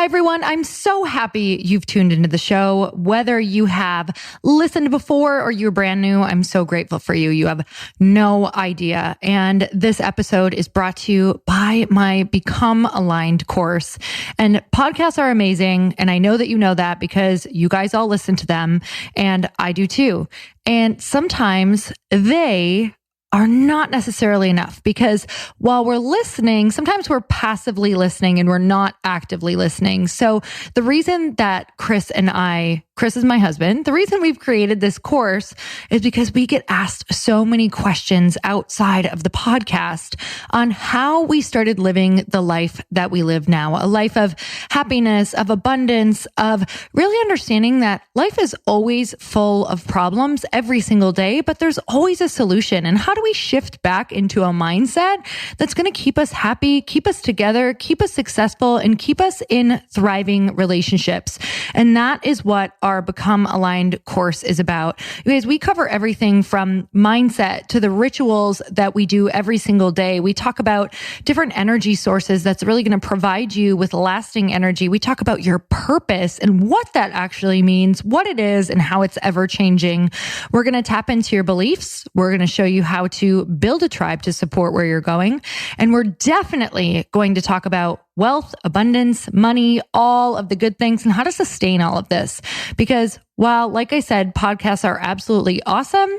Hi, everyone. I'm so happy you've tuned into the show. Whether you have listened before or you're brand new, I'm so grateful for you. You have no idea. And this episode is brought to you by my Become Aligned course. And podcasts are amazing. And I know that you know that because you guys all listen to them. And I do too. And sometimes they are not necessarily enough because while we're listening, sometimes we're passively listening and we're not actively listening. So the reason that Chris is my husband, the reason we've created this course is because we get asked so many questions outside of the podcast on how we started living the life that we live now, a life of happiness, of abundance, of really understanding that life is always full of problems every single day, but there's always a solution. And how do we shift back into a mindset that's going to keep us happy, keep us together, keep us successful, and keep us in thriving relationships? And that is what our Become Aligned course is about. You guys, we cover everything from mindset to the rituals that we do every single day. We talk about different energy sources that's really going to provide you with lasting energy. We talk about your purpose and what that actually means, what it is, and how it's ever changing. We're going to tap into your beliefs. We're going to show you how to build a tribe to support where you're going. And we're definitely going to talk about wealth, abundance, money, all of the good things, and how to sustain all of this. Because while, like I said, podcasts are absolutely awesome,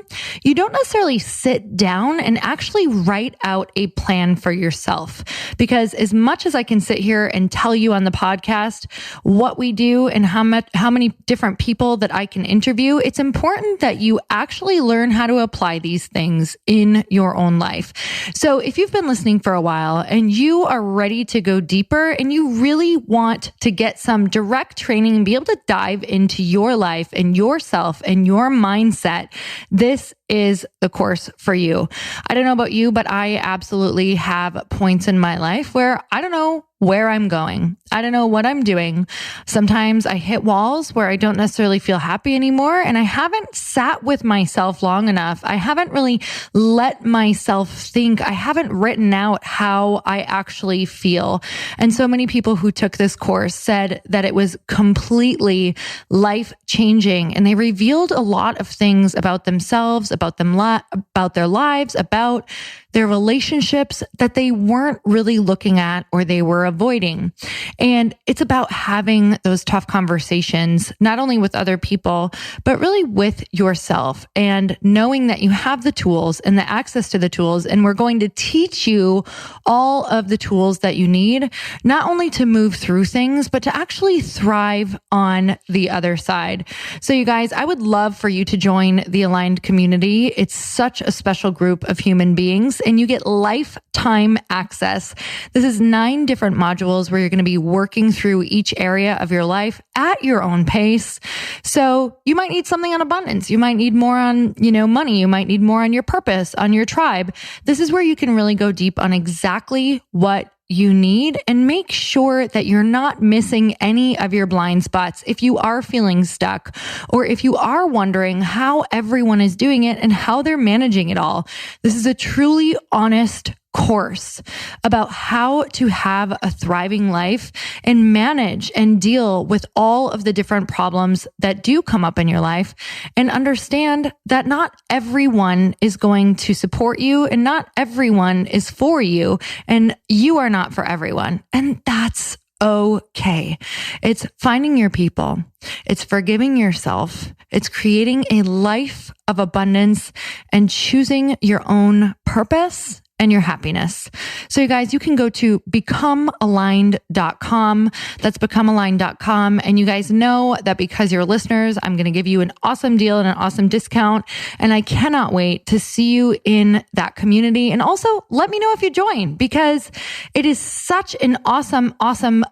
you don't necessarily sit down and actually write out a plan for yourself. Because as much as I can sit here and tell you on the podcast what we do and how many different people that I can interview, it's important that you actually learn how to apply these things in your own life. So if you've been listening for a while and you are ready to go deeper and you really want to get some direct training and be able to dive into your life and yourself and your mindset, this is the course for you. I don't know about you, but I absolutely have points in my life where I don't know where I'm going. I don't know what I'm doing. Sometimes I hit walls where I don't necessarily feel happy anymore, and I haven't sat with myself long enough. I haven't really let myself think. I haven't written out how I actually feel. And so many people who took this course said that it was completely life-changing, and they revealed a lot of things about themselves, about their lives, about their relationships that they weren't really looking at or they were avoiding. And it's about having those tough conversations, not only with other people, but really with yourself, and knowing that you have the tools and the access to the tools. And we're going to teach you all of the tools that you need, not only to move through things, but to actually thrive on the other side. So you guys, I would love for you to join the Aligned community. It's such a special group of human beings, and you get lifetime access. This is 9 different modules where you're going to be working through each area of your life at your own pace. So you might need something on abundance. You might need more on, money. You might need more on your purpose, on your tribe. This is where you can really go deep on exactly what you need and make sure that you're not missing any of your blind spots if you are feeling stuck, or if you are wondering how everyone is doing it and how they're managing it all. This is a truly honest course about how to have a thriving life and manage and deal with all of the different problems that do come up in your life, and understand that not everyone is going to support you and not everyone is for you, and you are not for everyone. And that's okay. It's finding your people. It's forgiving yourself. It's creating a life of abundance and choosing your own purpose and your happiness. So you guys, you can go to becomealigned.com. That's becomealigned.com. And you guys know that because you're listeners, I'm going to give you an awesome deal and an awesome discount. And I cannot wait to see you in that community. And also let me know if you join, because it is such an awesome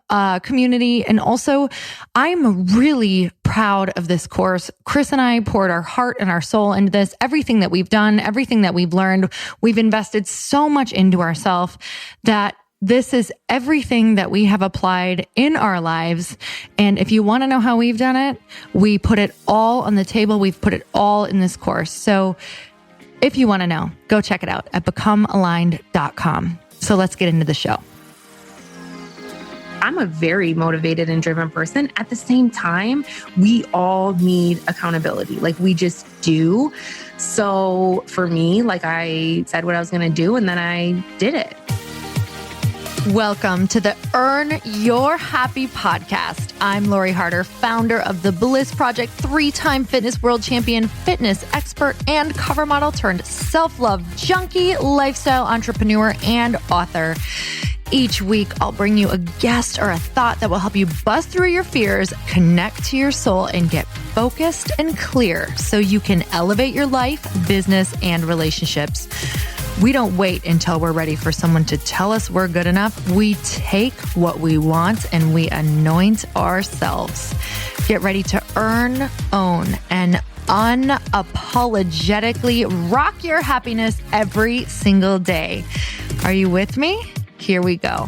community. And also I'm really proud of this course. Chris and I poured our heart and our soul into this. Everything that we've done, everything that we've learned, we've invested so much into ourselves that this is everything that we have applied in our lives. And if you want to know how we've done it, we put it all on the table. We've put it all in this course. So if you want to know, go check it out at becomealigned.com. So let's get into the show. I'm a very motivated and driven person. At the same time, we all need accountability. Like we just do. So for me, like I said what I was going to do and then I did it. Welcome to the Earn Your Happy podcast. I'm Lori Harder, founder of The Bliss Project, 3-time fitness world champion, fitness expert, and cover model turned self-love junkie, lifestyle entrepreneur, and author. Each week, I'll bring you a guest or a thought that will help you bust through your fears, connect to your soul, and get focused and clear so you can elevate your life, business, and relationships. We don't wait until we're ready for someone to tell us we're good enough. We take what we want and we anoint ourselves. Get ready to earn, own, and unapologetically rock your happiness every single day. Are you with me? Here we go.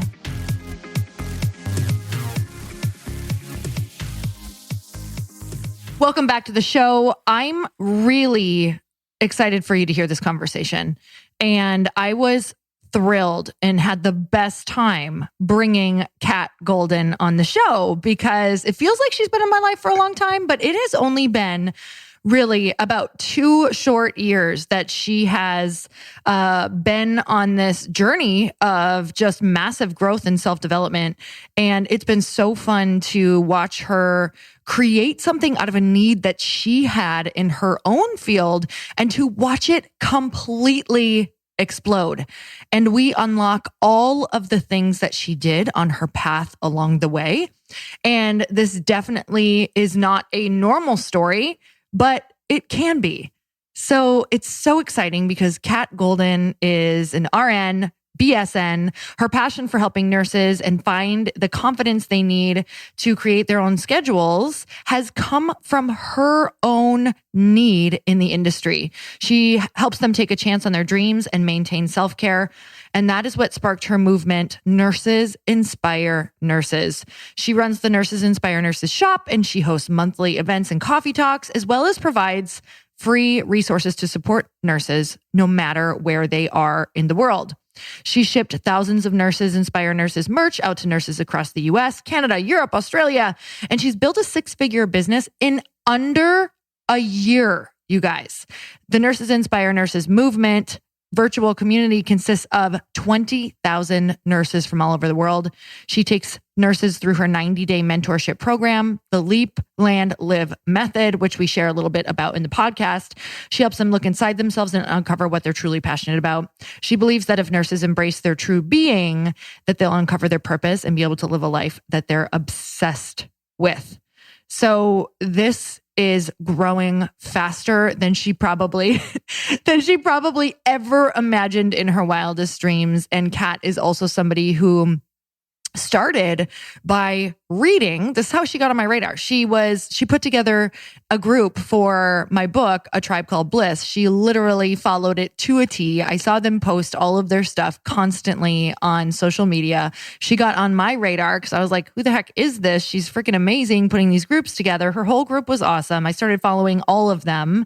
Welcome back to the show. I'm really excited for you to hear this conversation. And I was thrilled and had the best time bringing Kat Golden on the show because it feels like she's been in my life for a long time, but it has only been really about 2 short years that she has been on this journey of just massive growth and self-development. And it's been so fun to watch her create something out of a need that she had in her own field and to watch it completely explode. And we unlock all of the things that she did on her path along the way. And this definitely is not a normal story, but it can be. So it's so exciting because Kat Golden is an RN, BSN. Her passion for helping nurses and find the confidence they need to create their own schedules has come from her own need in the industry. She helps them take a chance on their dreams and maintain self-care. And that is what sparked her movement, Nurses Inspire Nurses. She runs the Nurses Inspire Nurses shop, and she hosts monthly events and coffee talks, as well as provides free resources to support nurses no matter where they are in the world. She shipped thousands of Nurses Inspire Nurses merch out to nurses across the US, Canada, Europe, Australia, and she's built a 6-figure business in under a year, you guys. The Nurses Inspire Nurses movement virtual community consists of 20,000 nurses from all over the world. She takes nurses through her 90-day mentorship program, the Leap, Land, Live method, which we share a little bit about in the podcast. She helps them look inside themselves and uncover what they're truly passionate about. She believes that if nurses embrace their true being, that they'll uncover their purpose and be able to live a life that they're obsessed with. So this is growing faster than she probably ever imagined in her wildest dreams. And Kat is also somebody who started by reading. This is how she got on my radar. She put together a group for my book, A Tribe Called Bliss. She literally followed it to a T. I saw them post all of their stuff constantly on social media. She got on my radar because I was like, who the heck is this? She's freaking amazing putting these groups together. Her whole group was awesome. I started following all of them.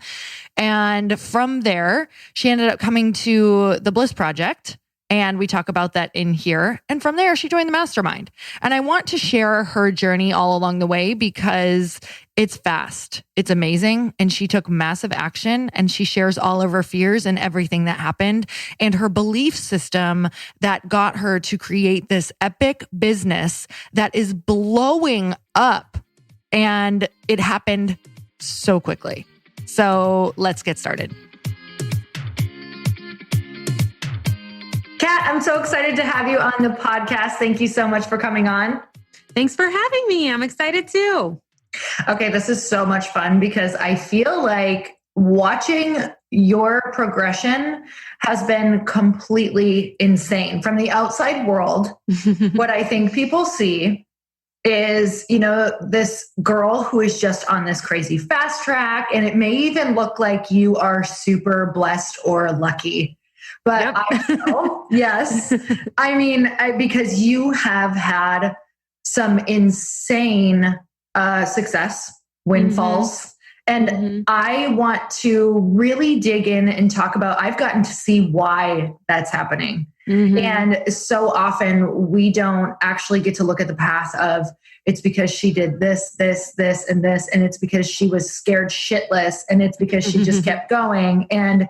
And from there, she ended up coming to the Bliss Project. And we talk about that in here. And from there, she joined the mastermind. And I want to share her journey all along the way because it's fast. It's amazing. And she took massive action and she shares all of her fears and everything that happened and her belief system that got her to create this epic business that is blowing up. And it happened so quickly. So let's get started. Kat, I'm so excited to have you on the podcast. Thank you so much for coming on. Thanks for having me. I'm excited too. Okay, this is so much fun because I feel like watching your progression has been completely insane. From the outside world, what I think people see is, this girl who is just on this crazy fast track, and it may even look like you are super blessed or lucky. But yep. I know, yes. I mean, because you have had some insane success, windfalls. Mm-hmm. And I want to really dig in and talk about, I've gotten to see why that's happening. And so often we don't actually get to look at the path of, it's because she did this, this, this, and this. And it's because she was scared shitless. And it's because she just kept going. And,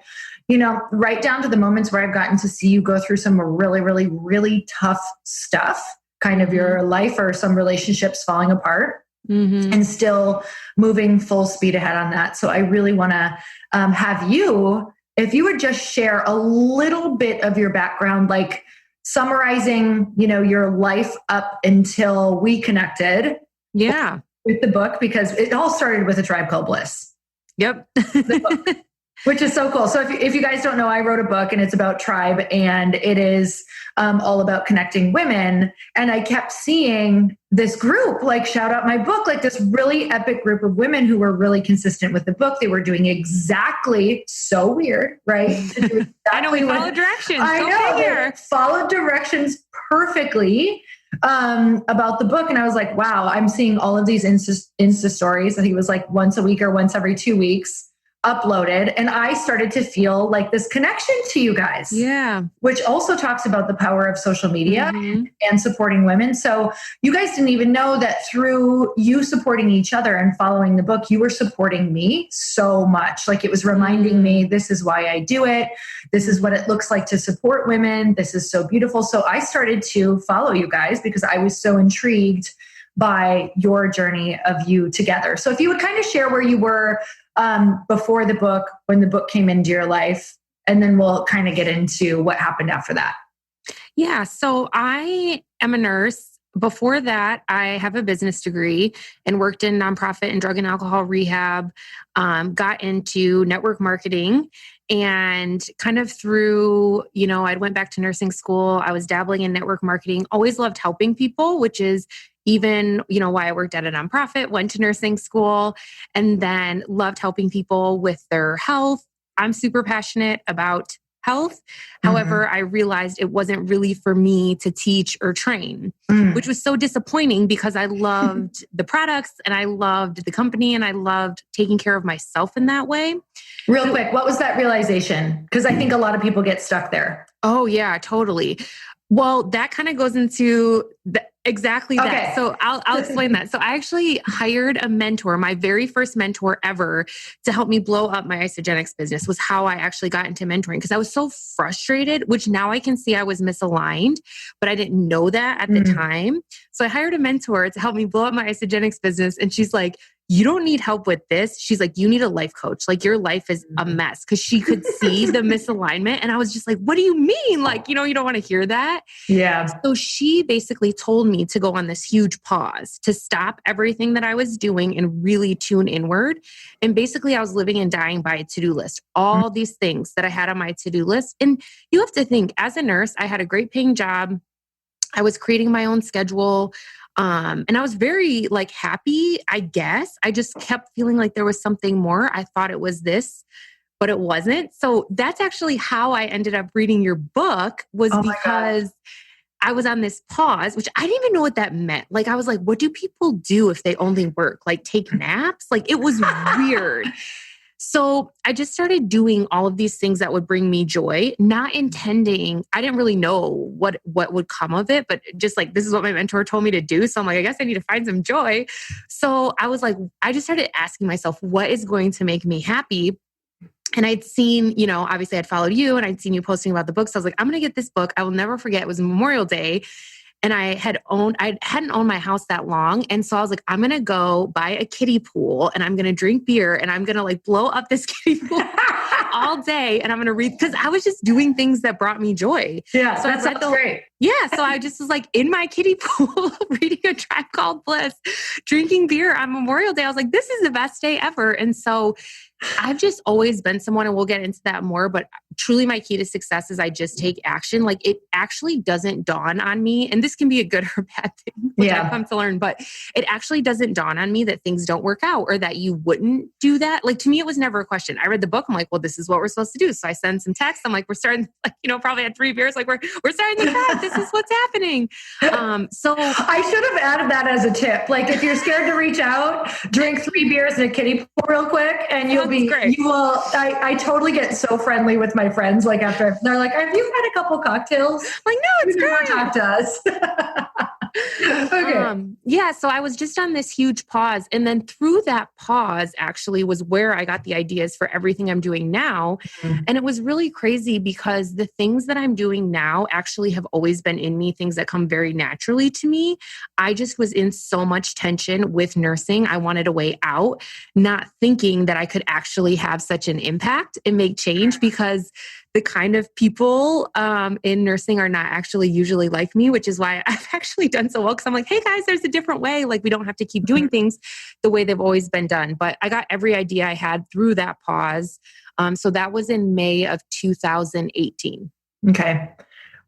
right down to the moments where I've gotten to see you go through some really, really, really tough stuff, kind of your life or some relationships falling apart. And still moving full speed ahead on that. So I really want to have you, if you would just share a little bit of your background, like summarizing, your life up until we connected. Yeah. With the book, because it all started with A Tribe Called Bliss. Yep. The book, which is so cool. So if you guys don't know, I wrote a book and it's about tribe, and it is all about connecting women. And I kept seeing this group, like, shout out my book, like this really epic group of women who were really consistent with the book. They were doing exactly, so weird, right? Exactly I know, we followed directions. I know, they followed directions perfectly about the book. And I was like, wow, I'm seeing all of these Insta stories. I think it was like once a week or once every 2 weeks uploaded. And I started to feel like this connection to you guys. Yeah. Which also talks about the power of social media and supporting women. So you guys didn't even know that through you supporting each other and following the book, you were supporting me so much. Like, it was reminding me, this is why I do it. This is what it looks like to support women. This is so beautiful. So I started to follow you guys because I was so intrigued by your journey of you together. So if you would kind of share where you were before the book, when the book came into your life, and then we'll kind of get into what happened after that. Yeah. So I am a nurse. Before that, I have a business degree and worked in nonprofit and drug and alcohol rehab, got into network marketing, and kind of through, I went back to nursing school. I was dabbling in network marketing, always loved helping people, which is even, why I worked at a nonprofit, went to nursing school, and then loved helping people with their health. I'm super passionate about health. However, I realized it wasn't really for me to teach or train, which was so disappointing because I loved the products and I loved the company and I loved taking care of myself in that way. Real quick, what was that realization? Because I think a lot of people get stuck there. Oh, yeah, totally. Well, that kind of goes into exactly that. Okay. So I'll explain that. So I actually hired a mentor, my very first mentor ever, to help me blow up my isogenics business. Was how I actually got into mentoring, because I was so frustrated, which now I can see I was misaligned, but I didn't know that at the time. So I hired a mentor to help me blow up my isogenics business. And she's like, you don't need help with this. She's like, you need a life coach. Like, your life is a mess. Because she could see the misalignment. And I was just like, what do you mean? Like, you don't want to hear that. Yeah. So she basically told me to go on this huge pause, to stop everything that I was doing and really tune inward. And basically I was living and dying by a to-do list, all these things that I had on my to-do list. And you have to think, as a nurse, I had a great paying job. I was creating my own schedule. And I was very happy, I guess. I just kept feeling like there was something more. I thought it was this, but it wasn't. So that's actually how I ended up reading your book, was because I was on this pause, which I didn't even know what that meant. Like, I was like, what do people do if they only work? Like, take naps? Like, it was weird. So I just started doing all of these things that would bring me joy, not intending, I didn't really know what would come of it, but just like, this is what my mentor told me to do. So I'm like, I guess I need to find some joy. So I was like, I just started asking myself, what is going to make me happy? And I'd seen, obviously I'd followed you and I'd seen you posting about the book. So I was like, I'm going to get this book. I will never forget. It was Memorial Day. And I hadn't owned my house that long. And so I was like, I'm going to go buy a kiddie pool and I'm going to drink beer and I'm going to blow up this kiddie pool all day. And I'm going to read, because I was just doing things that brought me joy. Yeah. So that sounds great. Yeah. So I just was in my kiddie pool, reading A Tribe Called Bliss, drinking beer on Memorial Day. I was like, this is the best day ever. And so I've just always been someone, and we'll get into that more, but truly my key to success is I just take action. Like, it actually doesn't dawn on me, and this can be a good or bad thing, which I've come to learn, but it actually doesn't dawn on me that things don't work out or that you wouldn't do that. Like, to me, it was never a question. I read the book. I'm like, well, this is what we're supposed to do. So I send some text. I'm like, we're starting, probably had 3 beers. Like, we're starting the tribe. This is what's happening. So I should have added that as a tip. Like, if you're scared to reach out, drink 3 beers in a kiddie pool real quick and you'll be, great. you will, I totally get so friendly with my friends. Like after they're like, have you had a couple cocktails? Like, no, it's great. Talk to us. Okay. Yeah. So I was just on this huge pause. And then through that pause actually was where I got the ideas for everything I'm doing now. Mm-hmm. And it was really crazy because the things that I'm doing now actually have always been in me, things that come very naturally to me. I just was in so much tension with nursing. I wanted a way out, not thinking that I could actually have such an impact and make change, because the kind of people in nursing are not actually usually like me, which is why I've actually done so well. Because I'm like, hey guys, there's a different way. Like, we don't have to keep doing things the way they've always been done. But I got every idea I had through that pause. So that was in May of 2018. Okay.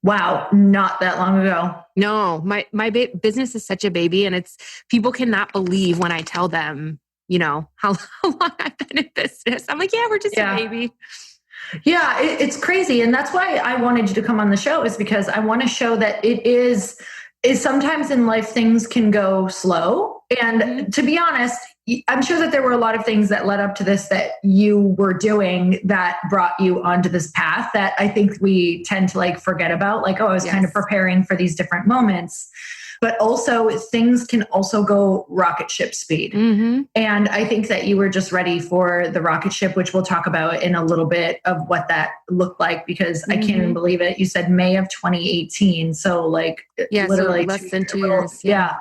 Wow. Not that long ago. No, my business is such a baby, and it's, people cannot believe when I tell them, you know, how long I've been in business. I'm like, yeah, we're just a baby. Yeah, it's crazy. And that's why I wanted you to come on the show, is because I want to show that it is sometimes in life things can go slow. And to be honest, I'm sure that there were a lot of things that led up to this that you were doing that brought you onto this path that I think we tend to like forget about. Like, oh, I was kind of preparing for these different moments. But also things can also go rocket ship speed. Mm-hmm. And I think that you were just ready for the rocket ship, which we'll talk about in a little bit of what that looked like, because I can't even believe it. You said May of 2018. So like literally so less than 2 years. Yeah.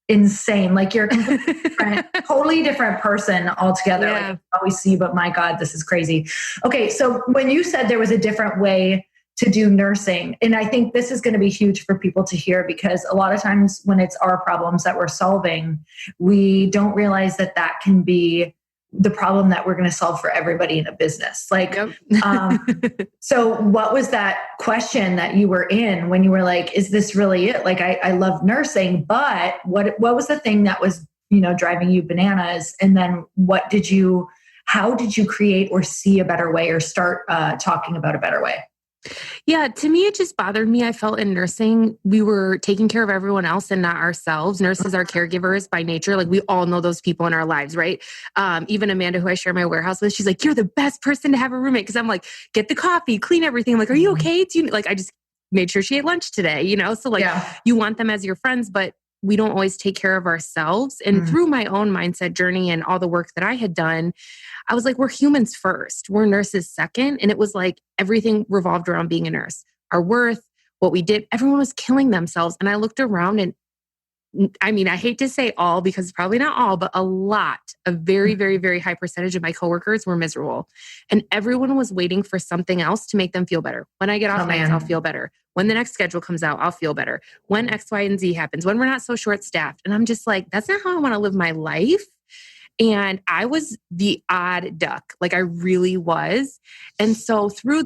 Insane. Like you're a completely different, totally different person altogether. Like I always see, but my God, this is crazy. Okay. So when you said there was a different way to do nursing, and I think this is going to be huge for people to hear, because a lot of times when it's our problems that we're solving, we don't realize that that can be the problem that we're going to solve for everybody in a business. Like, so what was that question that you were in when you were like, is this really it? Like, I love nursing, but what was the thing that was, you know, driving you bananas? And then how did you create or see a better way, or start talking about a better way? Yeah, to me, it just bothered me. I felt in nursing, we were taking care of everyone else and not ourselves. Nurses are caregivers by nature. Like, we all know those people in our lives, right? Even Amanda, who I share my warehouse with, she's like, you're the best person to have a roommate. Cause I'm like, get the coffee, clean everything. I'm like, are you okay? I just made sure she ate lunch today, you know? So like, you want them as your friends, but we don't always take care of ourselves. And through my own mindset journey and all the work that I had done, I was like, we're humans first, we're nurses second. And it was like everything revolved around being a nurse, our worth, what we did. Everyone was killing themselves. And I looked around, and I mean, I hate to say all, because probably not all, but a very, very, very high percentage of my coworkers were miserable. And everyone was waiting for something else to make them feel better. When I get off nights, I'll feel better. When the next schedule comes out, I'll feel better. When X, Y, and Z happens, when we're not so short-staffed. And I'm just like, that's not how I want to live my life. And I was the odd duck. Like, I really was. And so through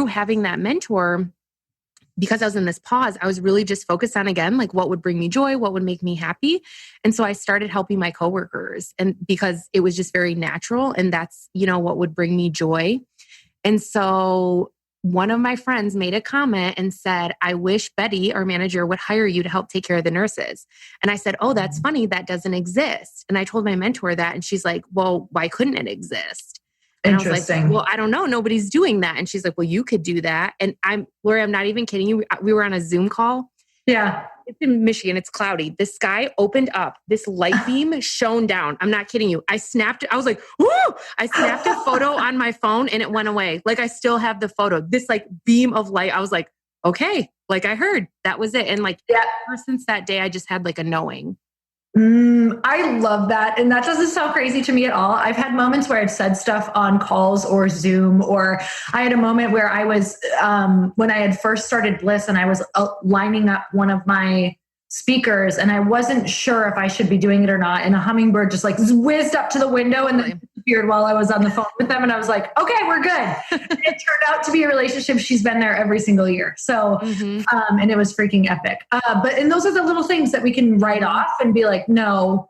having that mentor, because I was in this pause, I was really just focused on, again, like what would bring me joy, what would make me happy. And so I started helping my coworkers, and because it was just very natural, and that's, you know, what would bring me joy. And so one of my friends made a comment and said, I wish Betty, our manager, would hire you to help take care of the nurses. And I said, oh, that's funny. That doesn't exist. And I told my mentor that, and she's like, well, why couldn't it exist? And I was like, well, I don't know. Nobody's doing that. And she's like, well, you could do that. And Lori, I'm not even kidding you. We were on a Zoom call. Yeah. It's in Michigan. It's cloudy. The sky opened up. This light beam shone down. I'm not kidding you. I snapped it. I was like, woo! I snapped a photo on my phone, and it went away. Like, I still have the photo. This like beam of light. I was like, okay. Like, I heard that was it. And like, ever since that day, I just had like a knowing. I love that. And that doesn't sound crazy to me at all. I've had moments where I've said stuff on calls or Zoom, or I had a moment where I was, when I had first started Bliss, and I was lining up one of my speakers, and I wasn't sure if I should be doing it or not. And a hummingbird just like whizzed up to the window and then disappeared while I was on the phone with them. And I was like, okay, we're good. And it turned out to be a relationship. She's been there every single year. So, and it was freaking epic. And those are the little things that we can write off and be like, no,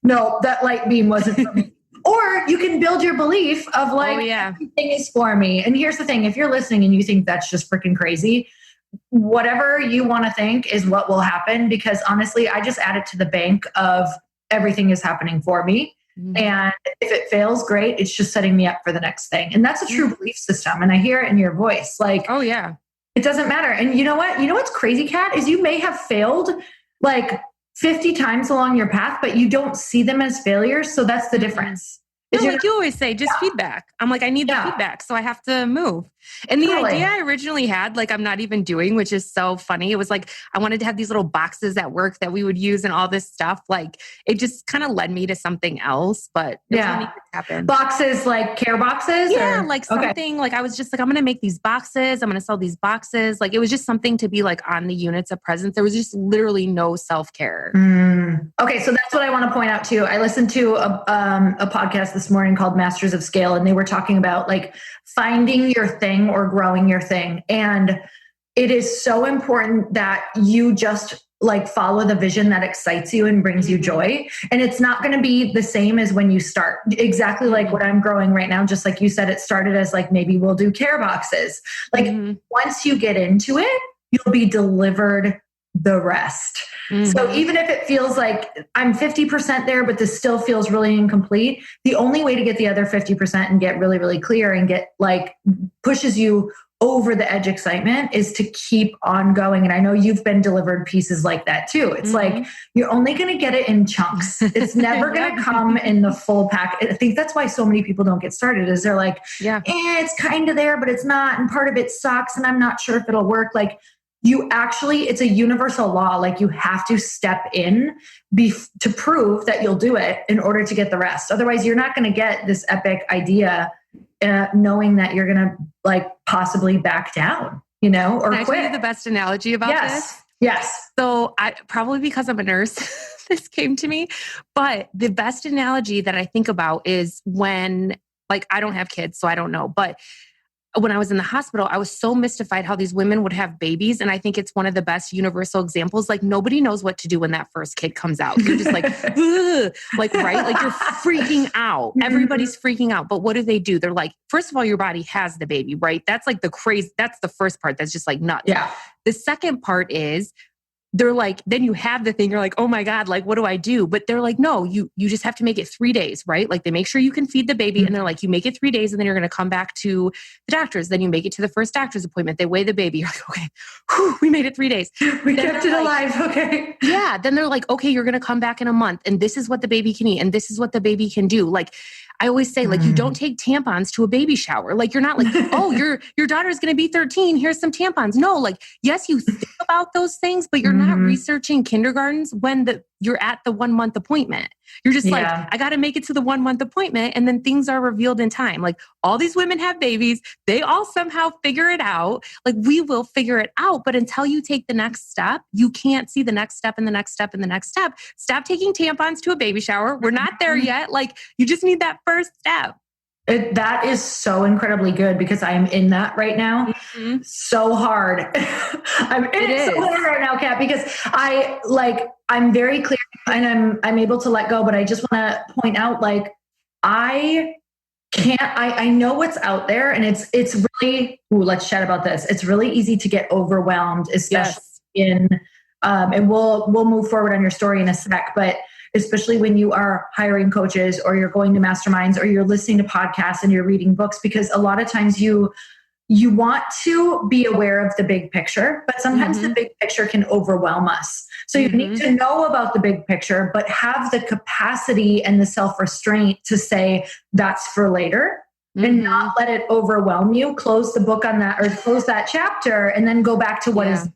that light beam wasn't for me. Or you can build your belief of like, everything is for me. And here's the thing, if you're listening and you think that's just freaking crazy, whatever you want to think is what will happen. Because honestly, I just add it to the bank of everything is happening for me. And if it fails, great. It's just setting me up for the next thing. And that's a true belief system. And I hear it in your voice. Like, oh yeah, it doesn't matter. And you know what? You know what's crazy, Kat, is you may have failed like 50 times along your path, but you don't see them as failures. So that's the difference. No, like you always say, just feedback. I'm like, I need the feedback, so I have to move. And the idea I originally had, like I'm not even doing, which is so funny. It was like, I wanted to have these little boxes at work that we would use and all this stuff. Like it just kind of led me to something else, but it didn't even happen. Boxes, like care boxes? Yeah, like something like I was just like, I'm going to make these boxes. I'm going to sell these boxes. Like it was just something to be like on the units of presence. There was just literally no self-care. Okay, so that's what I want to point out too. I listened to a podcast this morning called Masters of Scale, and they were talking about like finding your thing or growing your thing. And it is so important that you just like follow the vision that excites you and brings you joy. And it's not going to be the same as when you start. Exactly like what I'm growing right now. Just like you said, it started as like, maybe we'll do care boxes. Like once you get into it, you'll be delivered the rest. So even if it feels like I'm 50% there, but this still feels really incomplete, the only way to get the other 50% and get really, really clear and get like pushes you over the edge excitement is to keep on going. And I know you've been delivered pieces like that too. It's like, you're only going to get it in chunks. It's never going to come in the full pack. I think that's why so many people don't get started is they're like, it's kind of there, but it's not. And part of it sucks. And I'm not sure if it'll work. Like, it's a universal law. Like you have to step in to prove that you'll do it in order to get the rest. Otherwise, you're not going to get this epic idea, knowing that you're going to like possibly back down, or Can I quit. tell you the best analogy about this? Yes. So probably because I'm a nurse, this came to me, but the best analogy that I think about is when, like, I don't have kids, so I don't know, but when I was in the hospital, I was so mystified how these women would have babies. And I think it's one of the best universal examples. Like nobody knows what to do when that first kid comes out. You're just like, ugh, like, right? Like you're freaking out. Everybody's freaking out. But what do? They're like, first of all, your body has the baby, right? That's like that's the first part. That's just like nuts. Yeah. The second part is they're like, then you have the thing, you're like, oh my God, like, what do I do? But they're like, no, you just have to make it 3 days, right? Like they make sure you can feed the baby and they're like, you make it 3 days and then you're going to come back to the doctors. Then you make it to the first doctor's appointment. They weigh the baby. You're like, okay, we made it 3 days. We kept it alive. Okay. Yeah. Then they're like, okay, you're going to come back in a month and this is what the baby can eat and this is what the baby can do. Like, I always say, like, you don't take tampons to a baby shower. Like, you're not like, oh, your daughter's going to be 13. Here's some tampons. No, like, yes, you think about those things, but you're not researching kindergartens when you're at the 1 month appointment. You're just like, I got to make it to the 1 month appointment. And then things are revealed in time. Like all these women have babies. They all somehow figure it out. Like we will figure it out. But until you take the next step, you can't see the next step and the next step and the next step. Stop taking tampons to a baby shower. We're not there yet. Like you just need that first step. That is so incredibly good because I am in that right now. So hard. I'm in it so hard right now, Kat, because I'm very clear and I'm able to let go, but I just want to point out, like, I know what's out there and it's really, let's chat about this. It's really easy to get overwhelmed, especially and we'll move forward on your story in a sec, but especially when you are hiring coaches or you're going to masterminds or you're listening to podcasts and you're reading books, because a lot of times you want to be aware of the big picture, but sometimes the big picture can overwhelm us. So you need to know about the big picture, but have the capacity and the self-restraint to say that's for later and not let it overwhelm you. Close the book on that or close that chapter and then go back to what is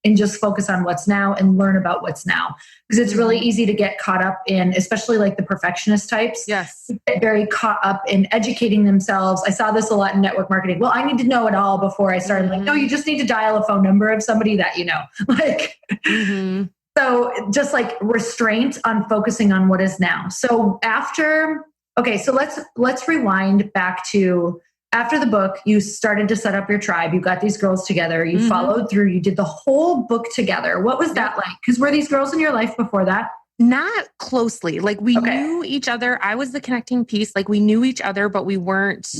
and just focus on what's now and learn about what's now. Because it's really easy to get caught up in, especially like the perfectionist types, get very caught up in educating themselves. I saw this a lot in network marketing. Well, I need to know it all before I start. Like, no, you just need to dial a phone number of somebody that you know. Like, so just like restraint on focusing on what is now. So let's rewind back to after the book, you started to set up your tribe. You got these girls together. You followed through. You did the whole book together. What was that like? Because were these girls in your life before that? Not closely. Like we knew each other. I was the connecting piece. Like we knew each other, but we weren't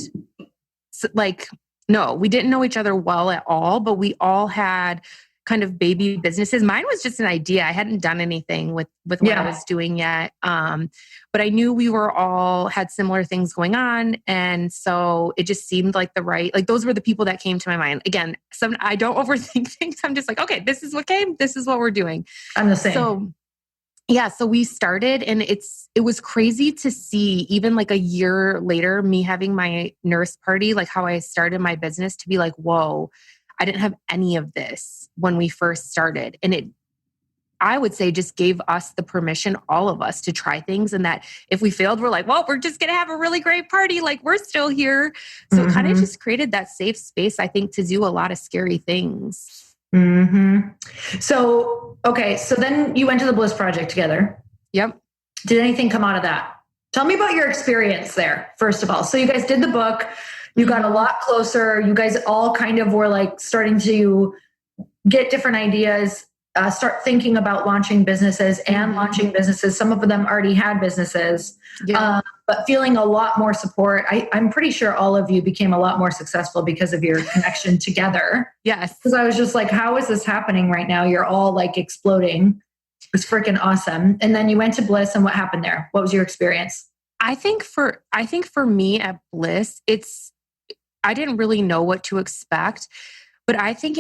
like, no, we didn't know each other well at all. But we all had kind of baby businesses. Mine was just an idea. I hadn't done anything with what I was doing yet. But I knew we were all had similar things going on. And so it just seemed like those were the people that came to my mind. Again, I don't overthink things. I'm just like, okay, this is what came. This is what we're doing. I'm the same. So yeah, so we started, and it was crazy to see, even like a year later, me having my nurse party, like how I started my business, to be like, whoa, I didn't have any of this when we first started. And I would say, just gave us the permission, all of us, to try things. And that if we failed, we're like, well, we're just going to have a really great party. Like, we're still here. So it kind of just created that safe space, I think, to do a lot of scary things. So, okay. So then you went to the Bliss Project together. Yep. Did anything come out of that? Tell me about your experience there, first of all. So you guys did the book, you got a lot closer. You guys all kind of were like starting to get different ideas, start thinking about launching businesses and launching businesses. Some of them already had businesses, but feeling a lot more support. I'm pretty sure all of you became a lot more successful because of your connection together. Yes. Because I was just like, how is this happening right now? You're all like exploding. It's freaking awesome. And then you went to Bliss, and what happened there? What was your experience? I think for me at Bliss, I didn't really know what to expect. But I think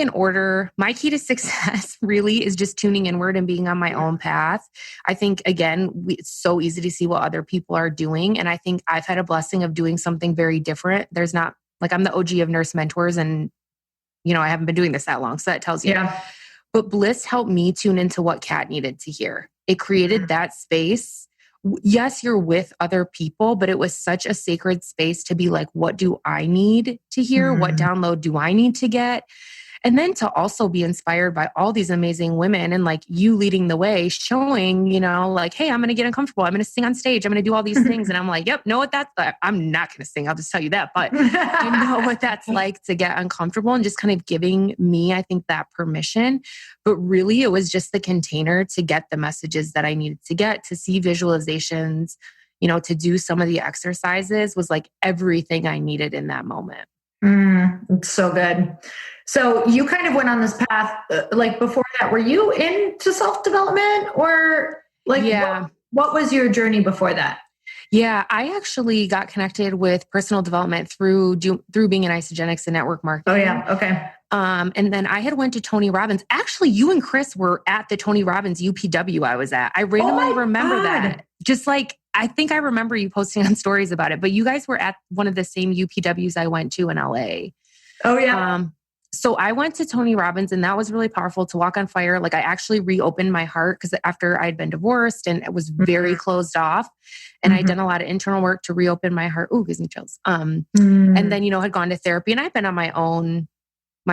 my key to success really is just tuning inward and being on my own path. I think, again, it's so easy to see what other people are doing. And I think I've had a blessing of doing something very different. There's not, like, I'm the OG of nurse mentors, and, I haven't been doing this that long. So that tells you. Yeah. But Bliss helped me tune into what Kat needed to hear. It created that space. Yes, you're with other people, but it was such a sacred space to be like, what do I need to hear? What download do I need to get? And then to also be inspired by all these amazing women, and like you leading the way, showing, like, hey, I'm going to get uncomfortable. I'm going to sing on stage. I'm going to do all these things. And I'm like, yep, know what that's like. I'm not going to sing. I'll just tell you that. But I know what that's like to get uncomfortable, and just kind of giving me, I think, that permission. But really, it was just the container to get the messages that I needed to get, to see visualizations, to do some of the exercises was like everything I needed in that moment. It's so good. So you kind of went on this path, like before that, were you into self-development, or like, what was your journey before that? Yeah, I actually got connected with personal development through being in isogenics and network marketing. Oh yeah. Okay. And then I had went to Tony Robbins. Actually, you and Chris were at the Tony Robbins UPW I was at. I randomly remember that. Just like, I think I remember you posting on stories about it, but you guys were at one of the same UPWs I went to in LA. Oh yeah. So I went to Tony Robbins, and that was really powerful to walk on fire. Like, I actually reopened my heart, because after I'd been divorced and it was very closed off, and I'd done a lot of internal work to reopen my heart. Ooh, gives me chills. And then, had gone to therapy, and I've been on my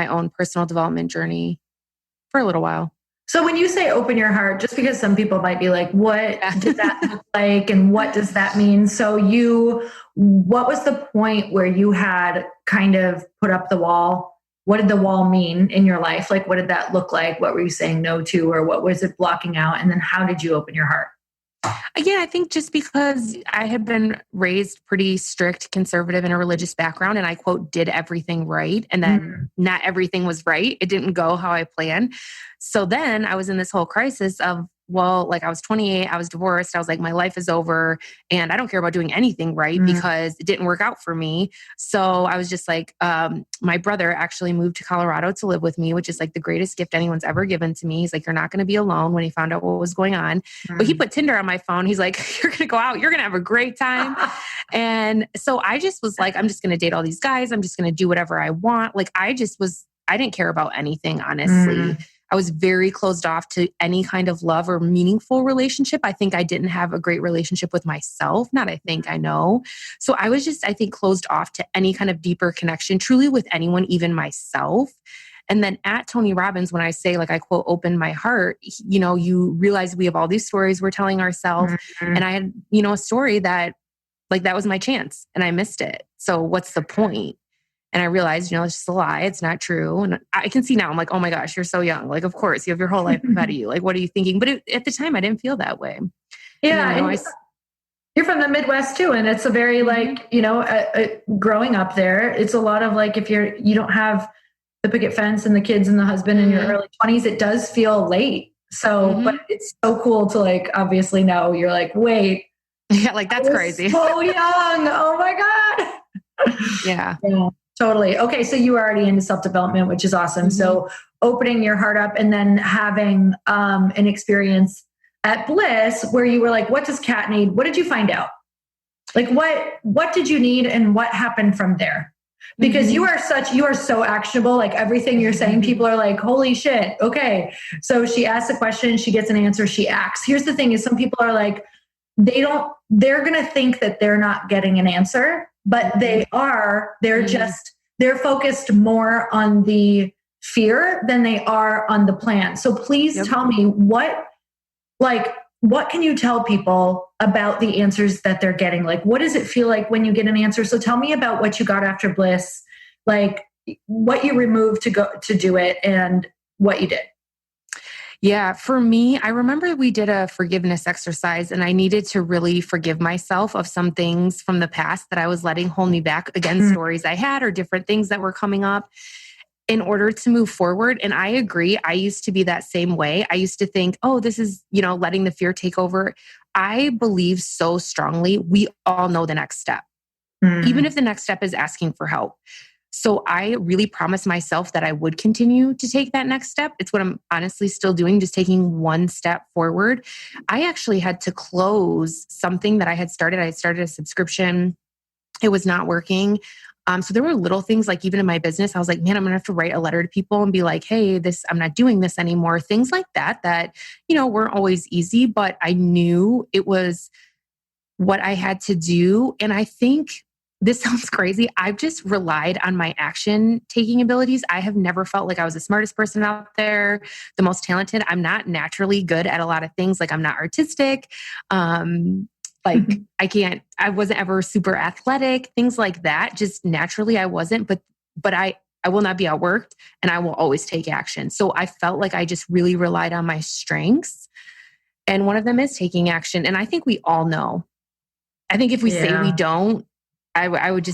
own personal development journey for a little while. So when you say open your heart, just because some people might be like, what did that look like? And what does that mean? So what was the point where you had kind of put up the wall? What did the wall mean in your life? Like, what did that look like? What were you saying no to, or what was it blocking out? And then how did you open your heart? Again, I think just because I had been raised pretty strict, conservative, in a religious background, and I, quote, did everything right. And then not everything was right. It didn't go how I planned. So then I was in this whole crisis of, well, like, I was 28, I was divorced. I was like, my life is over, and I don't care about doing anything right because it didn't work out for me. So I was just like, my brother actually moved to Colorado to live with me, which is like the greatest gift anyone's ever given to me. He's like, you're not going to be alone, when he found out what was going on. But he put Tinder on my phone. He's like, you're going to go out, you're going to have a great time. And so I just was like, I'm just going to date all these guys. I'm just going to do whatever I want. Like, I didn't care about anything, honestly. I was very closed off to any kind of love or meaningful relationship. I think I didn't have a great relationship with myself. I know. So I was just, I think, closed off to any kind of deeper connection, truly, with anyone, even myself. And then at Tony Robbins, when I say, like, I, quote, open my heart, you realize we have all these stories we're telling ourselves. And I had, a story that, like, that was my chance, and I missed it. So what's the point? And I realized, it's just a lie. It's not true. And I can see now, I'm like, oh my gosh, you're so young. Like, of course, you have your whole life ahead of you. Like, what are you thinking? But at the time, I didn't feel that way. Yeah. And you're from the Midwest too. And it's a very, like, growing up there, it's a lot of, like, if you don't have the picket fence and the kids and the husband in your early 20s, it does feel late. So, but it's so cool to like, obviously now you're like, wait. Yeah, like that's crazy. So young. Oh my God. Yeah. Totally. Okay. So you were already into self-development, which is awesome. So opening your heart up and then having an experience at Bliss where you were like, what does Kat need? What did you find out? Like what did you need and what happened from there? Because you are so actionable. Like everything you're saying, people are like, holy shit. Okay. So she asks a question, she gets an answer, she acts. Here's the thing is some people are like, they're going to think that they're not getting an answer, but they're focused more on the fear than they are on the plan. So please tell me what can you tell people about the answers that they're getting? Like, what does it feel like when you get an answer? So tell me about what you got after Bliss, like what you removed to do it and what you did. Yeah, for me, I remember we did a forgiveness exercise and I needed to really forgive myself of some things from the past that I was letting hold me back, again, stories I had or different things that were coming up in order to move forward. And I agree. I used to be that same way. I used to think, oh, this is, letting the fear take over. I believe so strongly we all know the next step, even if the next step is asking for help. So I really promised myself that I would continue to take that next step. It's what I'm honestly still doing, just taking one step forward. I actually had to close something that I had started. I had started a subscription. It was not working. So there were little things like even in my business, I was like, man, I'm going to have to write a letter to people and be like, hey, I'm not doing this anymore. Things like that, weren't always easy, but I knew it was what I had to do. And I think this sounds crazy. I've just relied on my action taking abilities. I have never felt like I was the smartest person out there, the most talented. I'm not naturally good at a lot of things. Like I'm not artistic. I wasn't ever super athletic, things like that. Just naturally I wasn't, but I will not be outworked and I will always take action. So I felt like I just really relied on my strengths. And one of them is taking action. And I think we all know. I think if we say we don't, I would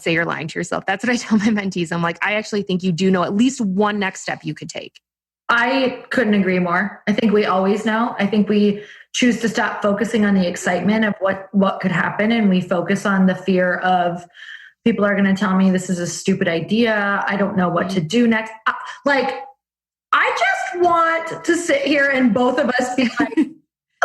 say you're lying to yourself. That's what I tell my mentees. I'm like, I actually think you do know at least one next step you could take. I couldn't agree more. I think we always know. I think we choose to stop focusing on the excitement of what could happen. And we focus on the fear of people are going to tell me this is a stupid idea. I don't know what to do next. I just want to sit here and both of us be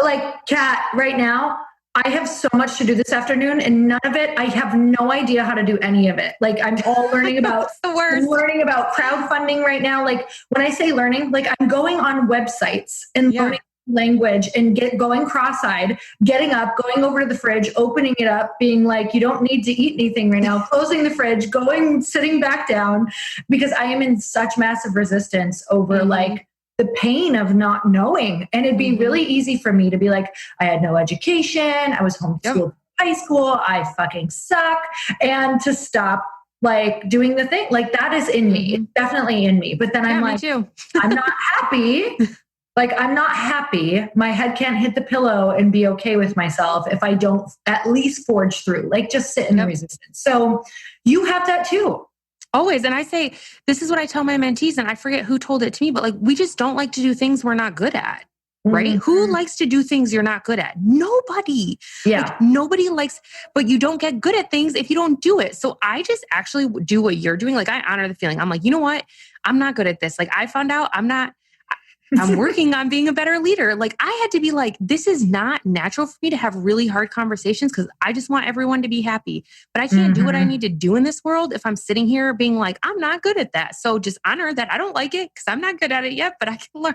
like Kat, right now, I have so much to do this afternoon and none of it, I have no idea how to do any of it. Like I'm all learning about learning about crowdfunding right now. Like when I say learning, like I'm going on websites and learning language and going cross-eyed, getting up, going over to the fridge, opening it up, being like, you don't need to eat anything right now, closing the fridge, sitting back down because I am in such massive resistance over like the pain of not knowing. And it'd be really easy for me to be like, I had no education. I was homeschooled high school. I fucking suck. And to stop like doing the thing, like that is in me. It's definitely in me. But then I'm like, I'm not happy. Like, I'm not happy. My head can't hit the pillow and be okay with myself if I don't at least forge through, like just sit in the resistance. So you have that too. Always. And I say, this is what I tell my mentees, and I forget who told it to me, but like, we just don't like to do things we're not good at. Right? Who likes to do things you're not good at? Nobody. Yeah. Like, nobody likes, but you don't get good at things if you don't do it. So I just actually do what you're doing. Like I honor the feeling. I'm like, you know what? I'm not good at this. Like I found out I'm working on being a better leader. Like I had to be like, this is not natural for me to have really hard conversations because I just want everyone to be happy. But I can't do what I need to do in this world if I'm sitting here being like, I'm not good at that. So just honor that I don't like it because I'm not good at it yet, but I can learn.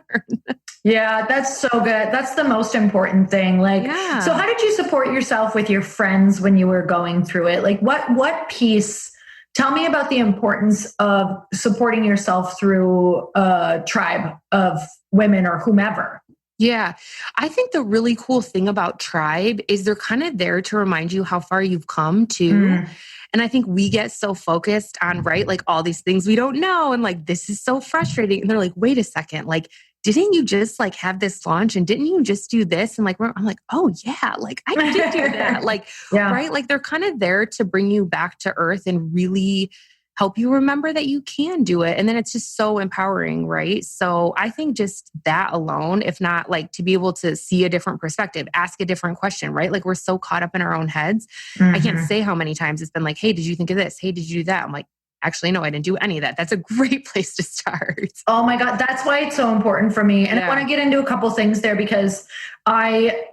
Yeah, that's so good. That's the most important thing. Like, so how did you support yourself with your friends when you were going through it? Like what piece? Tell me about the importance of supporting yourself through a tribe of women or whomever. Yeah. I think the really cool thing about tribe is they're kind of there to remind you how far you've come too. And I think we get so focused on, right, like all these things we don't know. And like, this is so frustrating. And they're like, wait a second, like, didn't you just like have this launch and didn't you just do this? And like, I'm like, oh yeah, like I did do that. Like, right. Like they're kind of there to bring you back to earth and really help you remember that you can do it. And then it's just so empowering, right? So I think just that alone, if not like to be able to see a different perspective, ask a different question, right? Like we're so caught up in our own heads. I can't say how many times it's been like, hey, did you think of this? Hey, did you do that? I'm like, actually, no, I didn't do any of that. That's a great place to start. Oh my God. That's why it's so important for me. And I want to get into a couple things there because I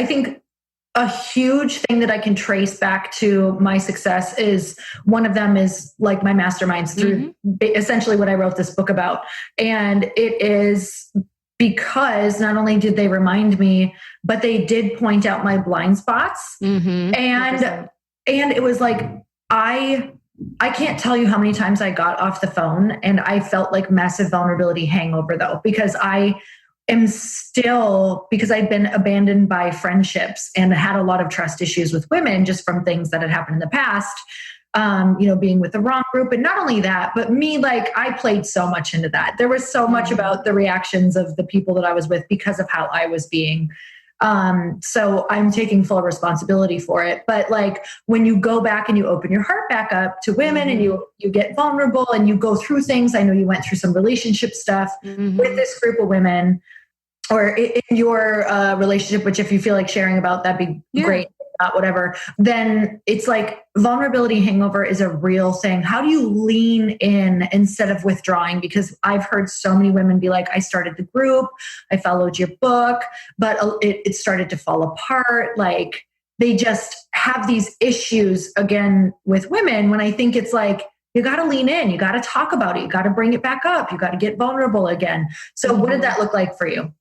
think a huge thing that I can trace back to my success is one of them is like my masterminds through essentially what I wrote this book about. And it is because not only did they remind me, but they did point out my blind spots. And it was like, I can't tell you how many times I got off the phone and I felt like massive vulnerability hangover though, because I am still, because I'd been abandoned by friendships and had a lot of trust issues with women just from things that had happened in the past, being with the wrong group. And not only that, but me, like I played so much into that. There was so much about the reactions of the people that I was with because of how I was being. So I'm taking full responsibility for it. But like when you go back and you open your heart back up to women and you get vulnerable and you go through things, I know you went through some relationship stuff with this group of women or in your relationship, which if you feel like sharing about, that'd be great. Not whatever, then it's like vulnerability hangover is a real thing. How do you lean in instead of withdrawing? Because I've heard so many women be like, I started the group, I followed your book, but it started to fall apart. Like they just have these issues again with women when I think it's like, you got to lean in, you got to talk about it, you got to bring it back up, you got to get vulnerable again. So what did that look like for you?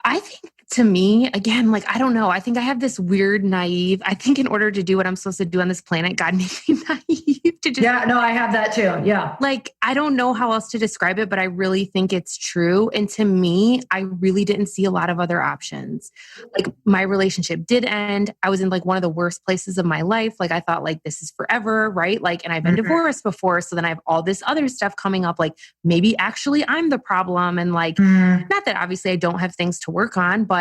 I think to me, again, like, I don't know. I think I have this weird naive, I think in order to do what I'm supposed to do on this planet, God made me naive to just. Yeah, no, I have that too. Yeah. Like, I don't know how else to describe it, but I really think it's true. And to me, I really didn't see a lot of other options. Like my relationship did end. I was in like one of the worst places of my life. Like I thought like this is forever, right? Like, and I've been divorced before. So then I have all this other stuff coming up. Like maybe actually I'm the problem. And like, not that obviously I don't have things to work on, but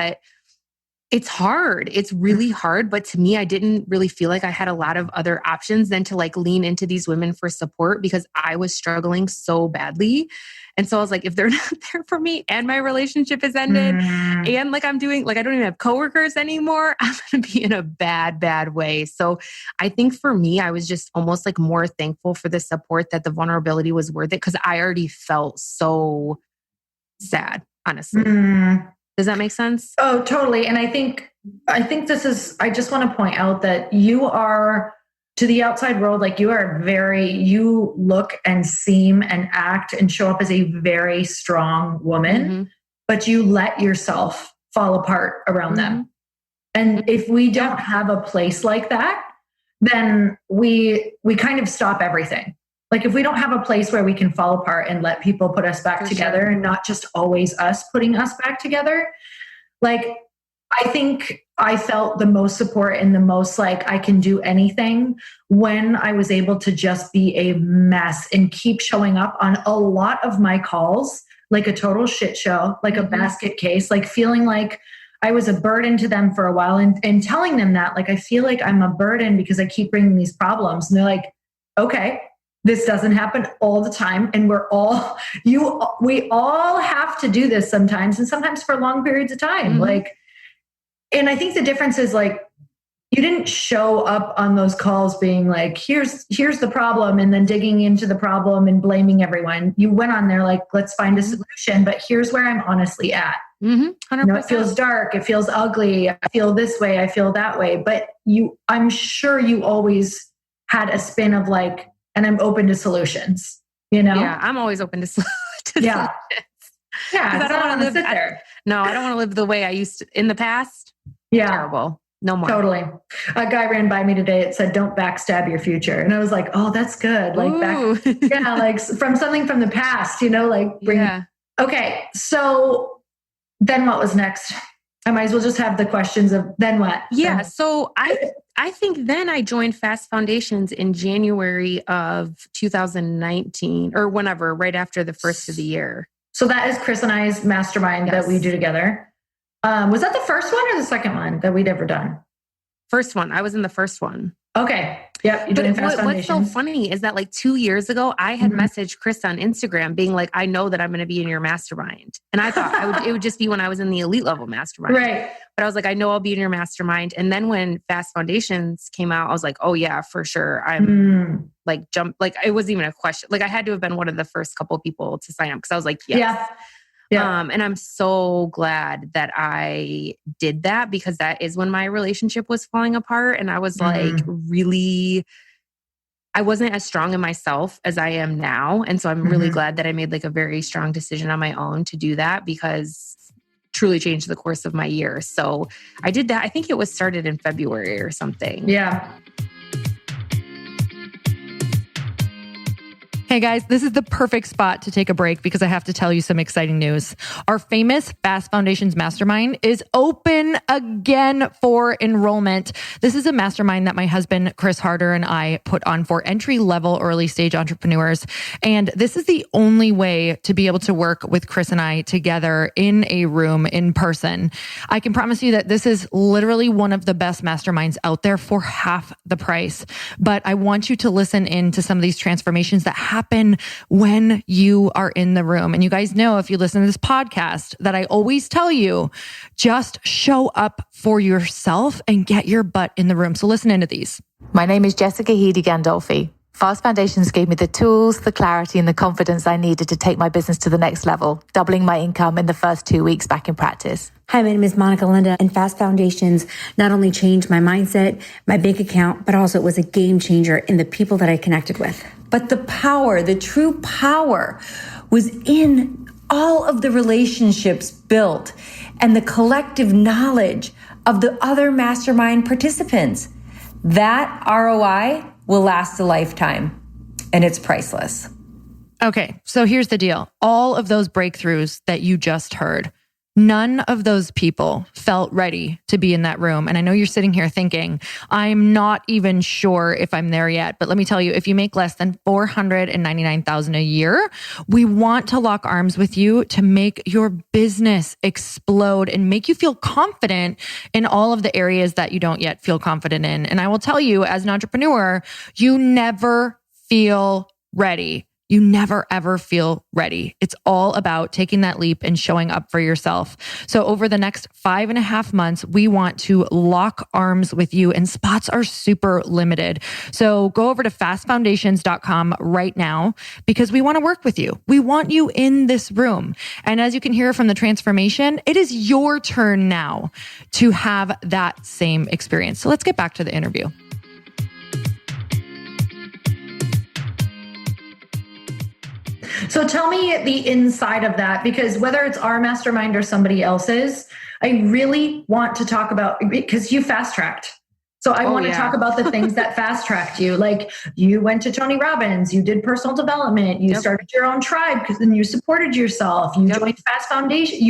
it's hard. It's really hard. But to me, I didn't really feel like I had a lot of other options than to like lean into these women for support because I was struggling so badly. And so I was like, if they're not there for me and my relationship has ended and like I'm doing, like, I don't even have coworkers anymore, I'm going to be in a bad, bad way. So I think for me, I was just almost like more thankful for the support that the vulnerability was worth it because I already felt so sad, honestly. Does that make sense? Oh, totally. And I think this is, I just want to point out that you are to the outside world, like you look and seem and act and show up as a very strong woman, but you let yourself fall apart around them. And if we don't have a place like that, then we kind of stop everything. Like if we don't have a place where we can fall apart and let people put us back together and not just always us putting us back together, like I think I felt the most support and the most like I can do anything when I was able to just be a mess and keep showing up on a lot of my calls, like a total shit show, like a basket case, like feeling like I was a burden to them for a while and telling them that, like, I feel like I'm a burden because I keep bringing these problems. And they're like, okay, this doesn't happen all the time. And we all have to do this sometimes and sometimes for long periods of time. Like, and I think the difference is like, you didn't show up on those calls being like, here's the problem. And then digging into the problem and blaming everyone. You went on there like, let's find a solution, but here's where I'm honestly at. 100%. It feels dark. It feels ugly. I feel this way. I feel that way. But I'm sure you always had a spin of like, and I'm open to solutions, Yeah, I'm always open to solutions. Yeah. Yeah. I don't want to live there. No, I don't want to live the way I used to in the past. Yeah. Terrible. No more. Totally. A guy ran by me today. It said, don't backstab your future. And I was like, oh, that's good. Like like from something from the past, like bring. Okay. So then what was next? I might as well just have the questions of then what? Yeah. So I think then I joined Fast Foundations in January of 2019 or whenever, right after the first of the year. So that is Chris and I's mastermind that we do together. Was that the first one or the second one that we'd ever done? First one. I was in the first one. Okay. Yep. You're doing fast foundation. What's so funny is that like 2 years ago, I had messaged Chris on Instagram being like, I know that I'm going to be in your mastermind. And I thought it would just be when I was in the elite level mastermind. Right. But I was like, I know I'll be in your mastermind. And then when Fast Foundations came out, I was like, oh yeah, for sure. I'm like it wasn't even a question. Like I had to have been one of the first couple of people to sign up because I was like, yes. Yeah. And I'm so glad that I did that because that is when my relationship was falling apart. And I was like, really, I wasn't as strong in myself as I am now. And so I'm really glad that I made like a very strong decision on my own to do that because truly changed the course of my year. So I did that. I think it was started in February or something. Yeah. Hey guys, this is the perfect spot to take a break because I have to tell you some exciting news. Our famous Fast Foundations Mastermind is open again for enrollment. This is a mastermind that my husband, Chris Harder, and I put on for entry-level early stage entrepreneurs. And this is the only way to be able to work with Chris and I together in a room in person. I can promise you that this is literally one of the best masterminds out there for half the price. But I want you to listen in to some of these transformations that happen when you are in the room. And you guys know, if you listen to this podcast, that I always tell you, just show up for yourself and get your butt in the room. So listen into these. My name is Jessica Heedy Gandolfi. Fast Foundations gave me the tools, the clarity, and the confidence I needed to take my business to the next level, doubling my income in the first 2 weeks back in practice. Hi, my name is Monica Linda, and Fast Foundations not only changed my mindset, my bank account, but also it was a game changer in the people that I connected with. But the power, the true power, was in all of the relationships built and the collective knowledge of the other mastermind participants. That ROI will last a lifetime, and it's priceless. Okay, so here's the deal. All of those breakthroughs that you just heard, none of those people felt ready to be in that room. And I know you're sitting here thinking, I'm not even sure if I'm there yet. But let me tell you, if you make less than $499,000 a year, we want to lock arms with you to make your business explode and make you feel confident in all of the areas that you don't yet feel confident in. And I will tell you, as an entrepreneur, you never feel ready. You never, ever feel ready. It's all about taking that leap and showing up for yourself. So over the next 5.5 months, we want to lock arms with you, and spots are super limited. So go over to fastfoundations.com right now because we want to work with you. We want you in this room. And as you can hear from the transformation, it is your turn now to have that same experience. So let's get back to the interview. So tell me the inside of that, because whether it's our mastermind or somebody else's, I really want to talk about, because you fast tracked. So I want to talk about the things that fast tracked you. Like you went to Tony Robbins, you did personal development, you started your own tribe because then you supported yourself, you joined Fast Foundation,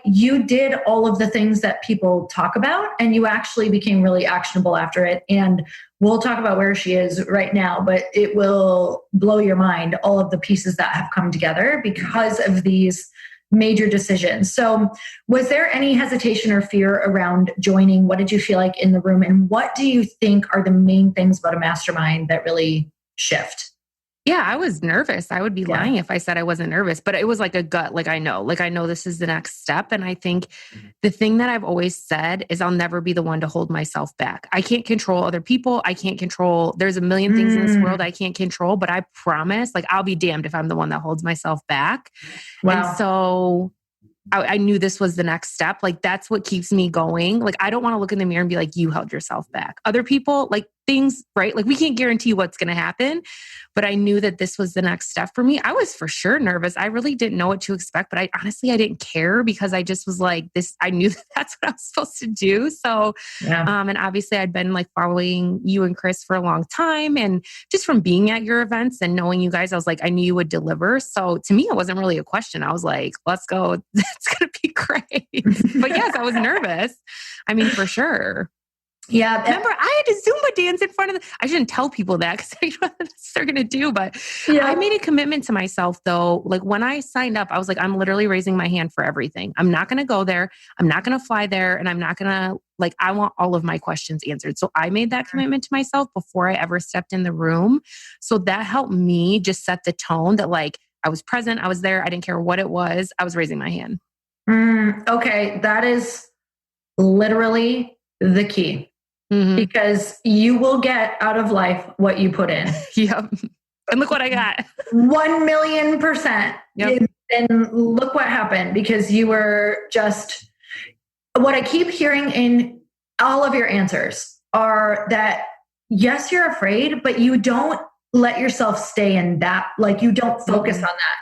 you did all of the things that people talk about, and you actually became really actionable after it. And we'll talk about where she is right now, but it will blow your mind, all of the pieces that have come together because of these major decisions. So was there any hesitation or fear around joining? What did you feel like in the room? And what do you think are the main things about a mastermind that really shift? Yeah, I was nervous. I would be lying if I said I wasn't nervous, but it was like a gut. Like I know this is the next step. And I think the thing that I've always said is I'll never be the one to hold myself back. I can't control other people. I can't control, there's a million things in this world I can't control, but I promise, like I'll be damned if I'm the one that holds myself back. Wow. And so I knew this was the next step. Like that's what keeps me going. Like I don't want to look in the mirror and be like, you held yourself back. Other people, like things, right? Like we can't guarantee what's going to happen, but I knew that this was the next step for me. I was for sure nervous. I really didn't know what to expect, but I didn't care because I just was like this. I knew that that's what I was supposed to do. So, and obviously I'd been like following you and Chris for a long time, and just from being at your events and knowing you guys, I was like, I knew you would deliver. So to me, it wasn't really a question. I was like, let's go. It's going to be great. But yes, I was nervous. I mean, for sure. Yeah. Remember, I had to Zumba dance in front of I shouldn't tell people that because I don't know what they're going to do. But I made a commitment to myself, though. Like when I signed up, I was like, I'm literally raising my hand for everything. I'm not going to go there. I'm not going to fly there. And I'm not going to, like, I want all of my questions answered. So I made that commitment to myself before I ever stepped in the room. So that helped me just set the tone that, like, I was present. I was there. I didn't care what it was. I was raising my hand. Okay. That is literally the key. Because you will get out of life what you put in. Yep. And look what I got. 1,000,000%. Yep. And look what happened, because you were just, what I keep hearing in all of your answers are that, yes, you're afraid, but you don't let yourself stay in that. Like you don't focus on that.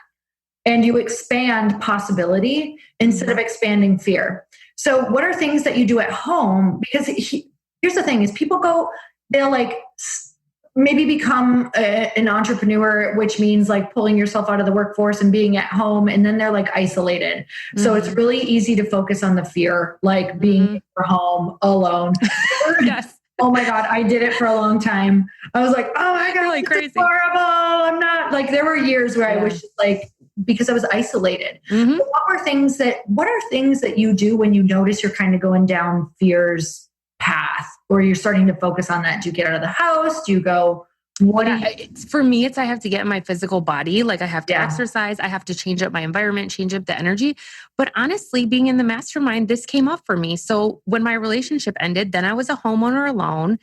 And you expand possibility instead of expanding fear. So what are things that you do at home? Because here's the thing is people they'll like maybe become an entrepreneur, which means like pulling yourself out of the workforce and being at home. And then they're like isolated. So it's really easy to focus on the fear, like being in your home alone. Yes. Oh my God, I did it for a long time. I was like, oh my God, like this is horrible. I'm not like, there were years where I wish like, because I was isolated. What are things that you do when you notice you're kind of going down fear's path, or you're starting to focus on that? Do you get out of the house? Do you go, for me, it's I have to get in my physical body. Like I have to exercise. I have to change up my environment, change up the energy. But honestly, being in the mastermind, this came up for me. So when my relationship ended, then I was a homeowner alone.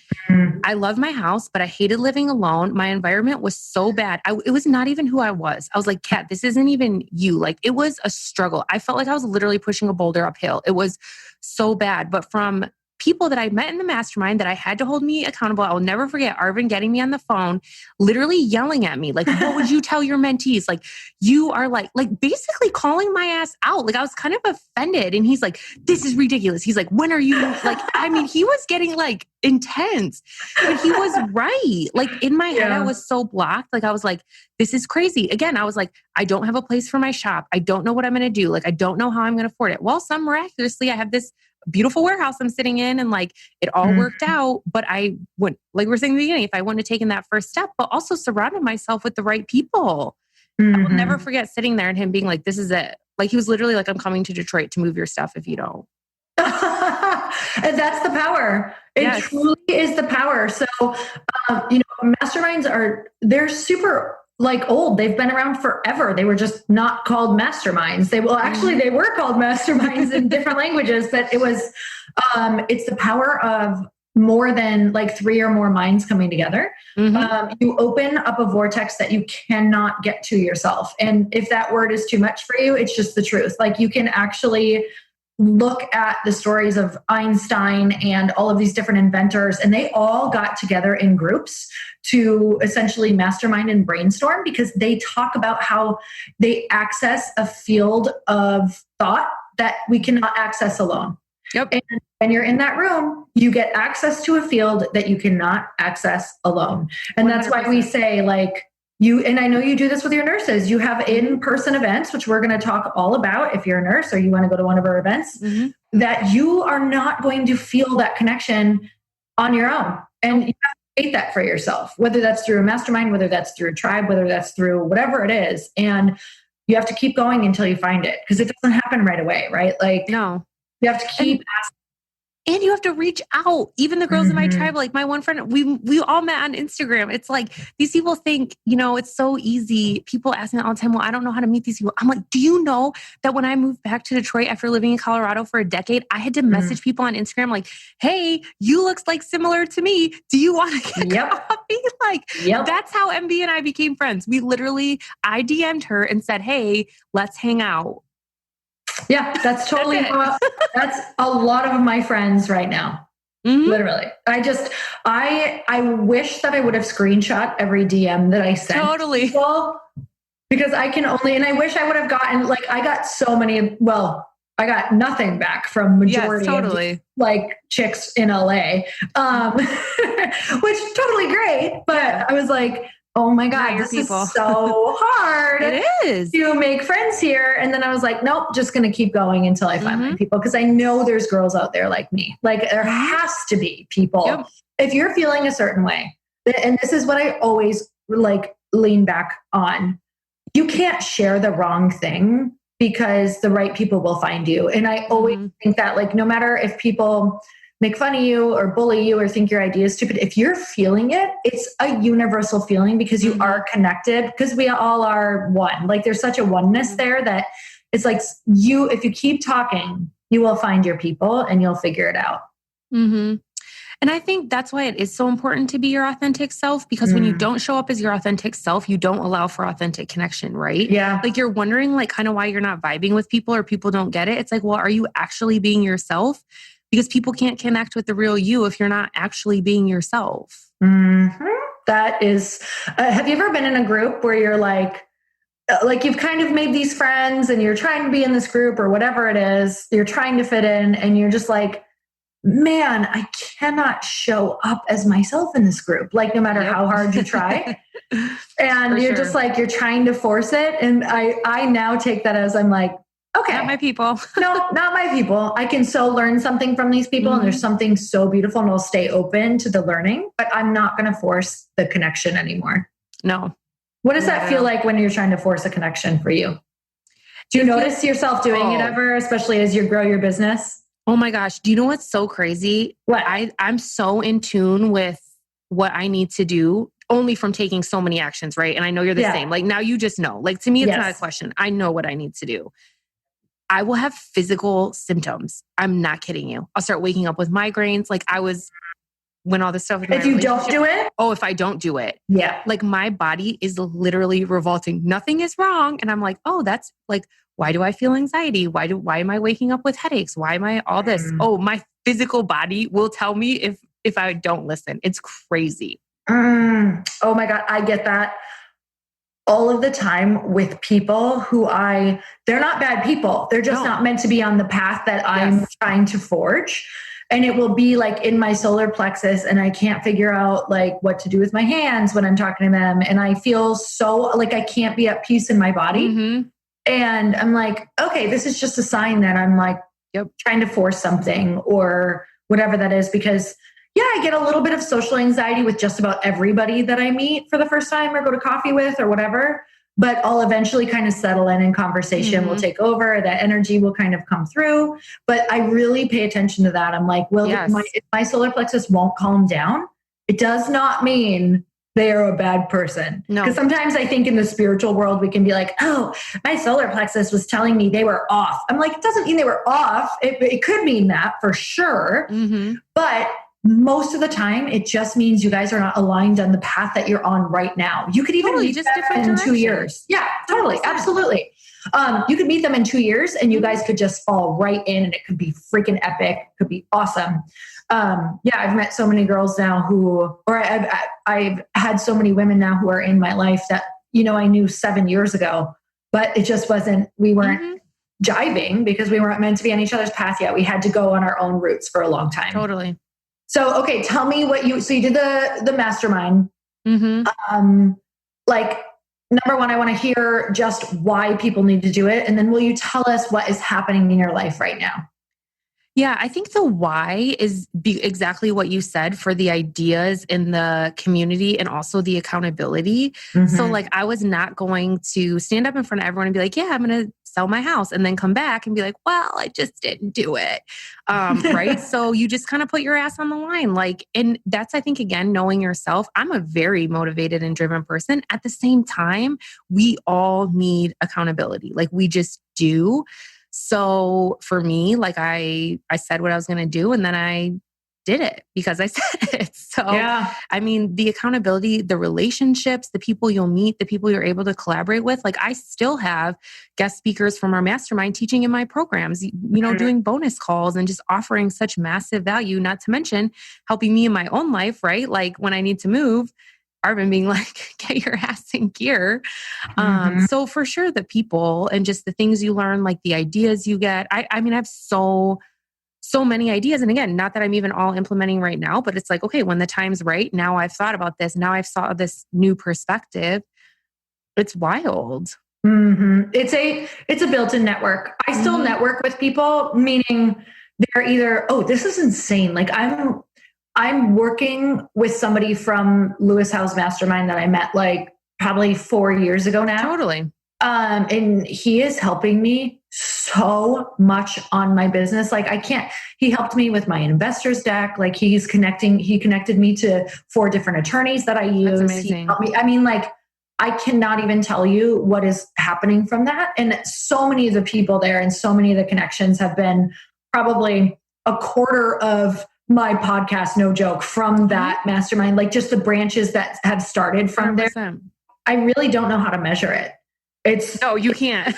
I loved my house, but I hated living alone. My environment was so bad. It was not even who I was. I was like, Kat, this isn't even you. Like it was a struggle. I felt like I was literally pushing a boulder uphill. It was so bad. But from people that I met in the mastermind that I had to hold me accountable. I will never forget Arvin getting me on the phone, literally yelling at me. Like, what would you tell your mentees? Like, you are like basically calling my ass out. Like I was kind of offended. And he's like, this is ridiculous. He's like, when are you like, I mean, he was getting like intense, but he was right. Like in my head, I was so blocked. Like I was like, this is crazy. Again, I was like, I don't have a place for my shop. I don't know what I'm going to do. Like, I don't know how I'm going to afford it. Well, some miraculously, I have this beautiful warehouse I'm sitting in and like it all worked out. But I wouldn't, like we were saying in the beginning, if I wouldn't have taken that first step, but also surrounded myself with the right people. I will never forget sitting there and him being like, this is it. Like he was literally like, I'm coming to Detroit to move your stuff if you don't. And that's the power. It truly is the power. So, masterminds they're super like old. They've been around forever. They were just not called masterminds. They were called masterminds in different languages, but it was, it's the power of more than like 3 or more minds coming together. You open up a vortex that you cannot get to yourself. And if that word is too much for you, it's just the truth. Like you can actually look at the stories of Einstein and all of these different inventors, and they all got together in groups to essentially mastermind and brainstorm because they talk about how they access a field of thought that we cannot access alone. Yep. And when you're in that room, you get access to a field that you cannot access alone. And 100%. That's why we say like, and I know you do this with your nurses. You have in-person events, which we're going to talk all about if you're a nurse or you want to go to one of our events, that you are not going to feel that connection on your own. And you have to create that for yourself, whether that's through a mastermind, whether that's through a tribe, whether that's through whatever it is. And you have to keep going until you find it because it doesn't happen right away, right? Like, no, you have to keep asking. And you have to reach out. Even the girls in my tribe, like my one friend, we all met on Instagram. It's like these people think, it's so easy. People ask me all the time, well, I don't know how to meet these people. I'm like, do you know that when I moved back to Detroit after living in Colorado for a decade, I had to message people on Instagram like, hey, you look like similar to me. Do you want to get coffee? Like, that's how MB and I became friends. I DM'd her and said, hey, let's hang out. Yeah, that's totally, that's a lot of my friends right now. Literally. I wish that I would have screenshot every DM that I sent. Totally. People because I can only, and I wish I would have gotten, like, I got so many, well, I got nothing back from majority of like chicks in LA, which totally great. But I was like, oh my God, this is so hard. It is. To make friends here. And then I was like, nope, just going to keep going until I find my people. Because I know there's girls out there like me. Like there has to be people. Yep. If you're feeling a certain way, and this is what I always like lean back on, you can't share the wrong thing because the right people will find you. And I always think that, like, no matter if people make fun of you or bully you or think your idea is stupid, if you're feeling it, it's a universal feeling because you are connected, because we all are one. Like there's such a oneness there that it's like if you keep talking, you will find your people and you'll figure it out. And I think that's why it is so important to be your authentic self, because when you don't show up as your authentic self, you don't allow for authentic connection, right? Yeah. Like you're wondering like kind of why you're not vibing with people or people don't get it. It's like, well, are you actually being yourself? Because people can't connect with the real you if you're not actually being yourself. That is, have you ever been in a group where you're like you've kind of made these friends and you're trying to be in this group or whatever it is, you're trying to fit in and you're just like, man, I cannot show up as myself in this group. Like no matter how hard you try. And you're just like, you're trying to force it. And I now take that as I'm like, okay. Not my people. No, not my people. I can so learn something from these people and there's something so beautiful and I'll stay open to the learning, but I'm not going to force the connection anymore. No. What does that feel like when you're trying to force a connection for you? Do you notice yourself doing it ever, especially as you grow your business? Oh my gosh. Do you know what's so crazy? What? I'm so in tune with what I need to do only from taking so many actions, right? And I know you're the same. Like now you just know. Like to me, it's not a question. I know what I need to do. I will have physical symptoms. I'm not kidding you. I'll start waking up with migraines. Like when all this stuff. If you don't do it? Oh, if I don't do it. Yeah. Like my body is literally revolting. Nothing is wrong. And I'm like, oh, that's like, why do I feel anxiety? Why am I waking up with headaches? Why am I all this? Oh, my physical body will tell me if I don't listen. It's crazy. Oh my God. I get that all of the time with people who they're not bad people. They're just not meant to be on the path that I'm trying to forge. And it will be like in my solar plexus and I can't figure out like what to do with my hands when I'm talking to them. And I feel so like I can't be at peace in my body. And I'm like, okay, this is just a sign that I'm like trying to force something or whatever that is. Because I get a little bit of social anxiety with just about everybody that I meet for the first time or go to coffee with or whatever. But I'll eventually kind of settle in and conversation will take over. That energy will kind of come through. But I really pay attention to that. I'm like, well, if my solar plexus won't calm down, it does not mean they are a bad person. Because sometimes I think in the spiritual world, we can be like, oh, my solar plexus was telling me they were off. I'm like, it doesn't mean they were off. It could mean that for sure. But most of the time, it just means you guys are not aligned on the path that you're on right now. You could even meet them in 2 years. Yeah, totally. Absolutely. You could meet them in 2 years and you guys could just fall right in and it could be freaking epic. It could be awesome. I've met so many girls now I've had so many women now who are in my life that, I knew 7 years ago, but it just we weren't jiving because we weren't meant to be on each other's path yet. We had to go on our own routes for a long time. Totally. So, okay, tell me so you did the mastermind. Like, number one, I want to hear just why people need to do it. And then will you tell us what is happening in your life right now? Yeah, I think the why is exactly what you said for the ideas in the community and also the accountability. So like I was not going to stand up in front of everyone and be like, yeah, I'm going to sell my house and then come back and be like, well, I just didn't do it. Right. So you just kind of put your ass on the line. Like, and that's, I think, again, knowing yourself. I'm a very motivated and driven person. At the same time, we all need accountability. Like we just do. So for me, like I said what I was going to do and then I did it because I said it. So, I mean, the accountability, the relationships, the people you'll meet, the people you're able to collaborate with, like I still have guest speakers from our mastermind teaching in my programs, doing bonus calls and just offering such massive value, not to mention helping me in my own life, right? Like when I need to move, Arvin being like, get your ass in gear. So for sure, the people and just the things you learn, like the ideas you get. I mean, I have so so many ideas. And again, not that I'm even all implementing right now, but it's like, okay, when the time's right, now I've thought about this. Now I've saw this new perspective. It's wild. Mm-hmm. It's a built-in network. I still network with people, meaning they're either, oh, this is insane. Like I'm working with somebody from Lewis Howe's mastermind that I met like probably 4 years ago now. Totally. And he is helping me so much on my business. Like he helped me with my investors deck. Like he connected me to 4 different attorneys that I use. That's amazing. He helped me. I mean, like, I cannot even tell you what is happening from that. And so many of the people there and so many of the connections have been probably a quarter of my podcast, no joke, from that mastermind, like just the branches that have started from 100%. there. I really don't know how to measure it. No, you can't.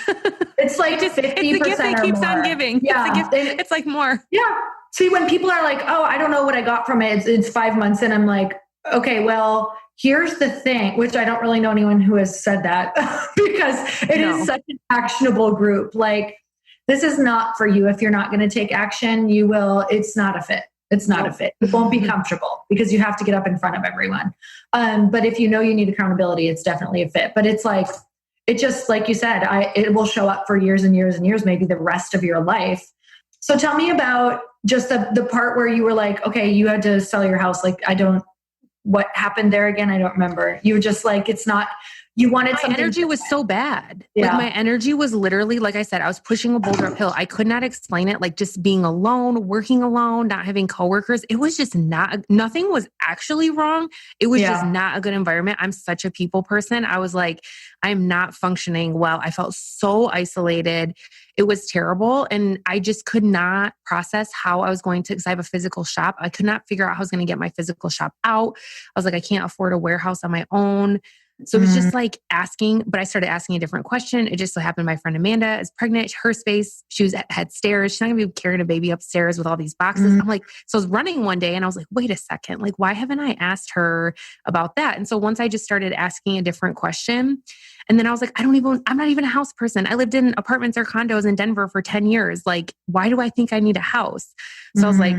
It's like 50% it's the gift that keeps on giving. Yeah. It's like more. Yeah. See, when people are like, oh, I don't know what I got from it. It's 5 months in. I'm like, okay, well, here's the thing, which I don't really know anyone who has said that because it is such an actionable group. Like, this is not for you. If you're not going to take action, it's not a fit. It's not a fit. It won't be comfortable because you have to get up in front of everyone. But if you know you need accountability, it's definitely a fit. But it's like, it just, like you said, it will show up for years and years and years, maybe the rest of your life. So tell me about just the part where you were like, okay, you had to sell your house. Like, what happened there again? I don't remember. You were just like, it's not, you wanted something. My energy was so bad. Yeah. Like my energy was literally, like I said, I was pushing a boulder uphill. I could not explain it. Like just being alone, working alone, not having coworkers. It was just nothing was actually wrong. It was just not a good environment. I'm such a people person. I was like, I'm not functioning well. I felt so isolated. It was terrible. And I just could not process how I was going to, because I have a physical shop. I could not figure out how I was going to get my physical shop out. I was like, I can't afford a warehouse on my own. So it was just like asking, but I started asking a different question. It just so happened my friend Amanda is pregnant. Her space, she had stairs. She's not going to be carrying a baby upstairs with all these boxes. I'm like, so I was running one day and I was like, wait a second, like, why haven't I asked her about that? And so once I just started asking a different question, and then I was like, I'm not even a house person. I lived in apartments or condos in Denver for 10 years. Like, why do I think I need a house? So I was like,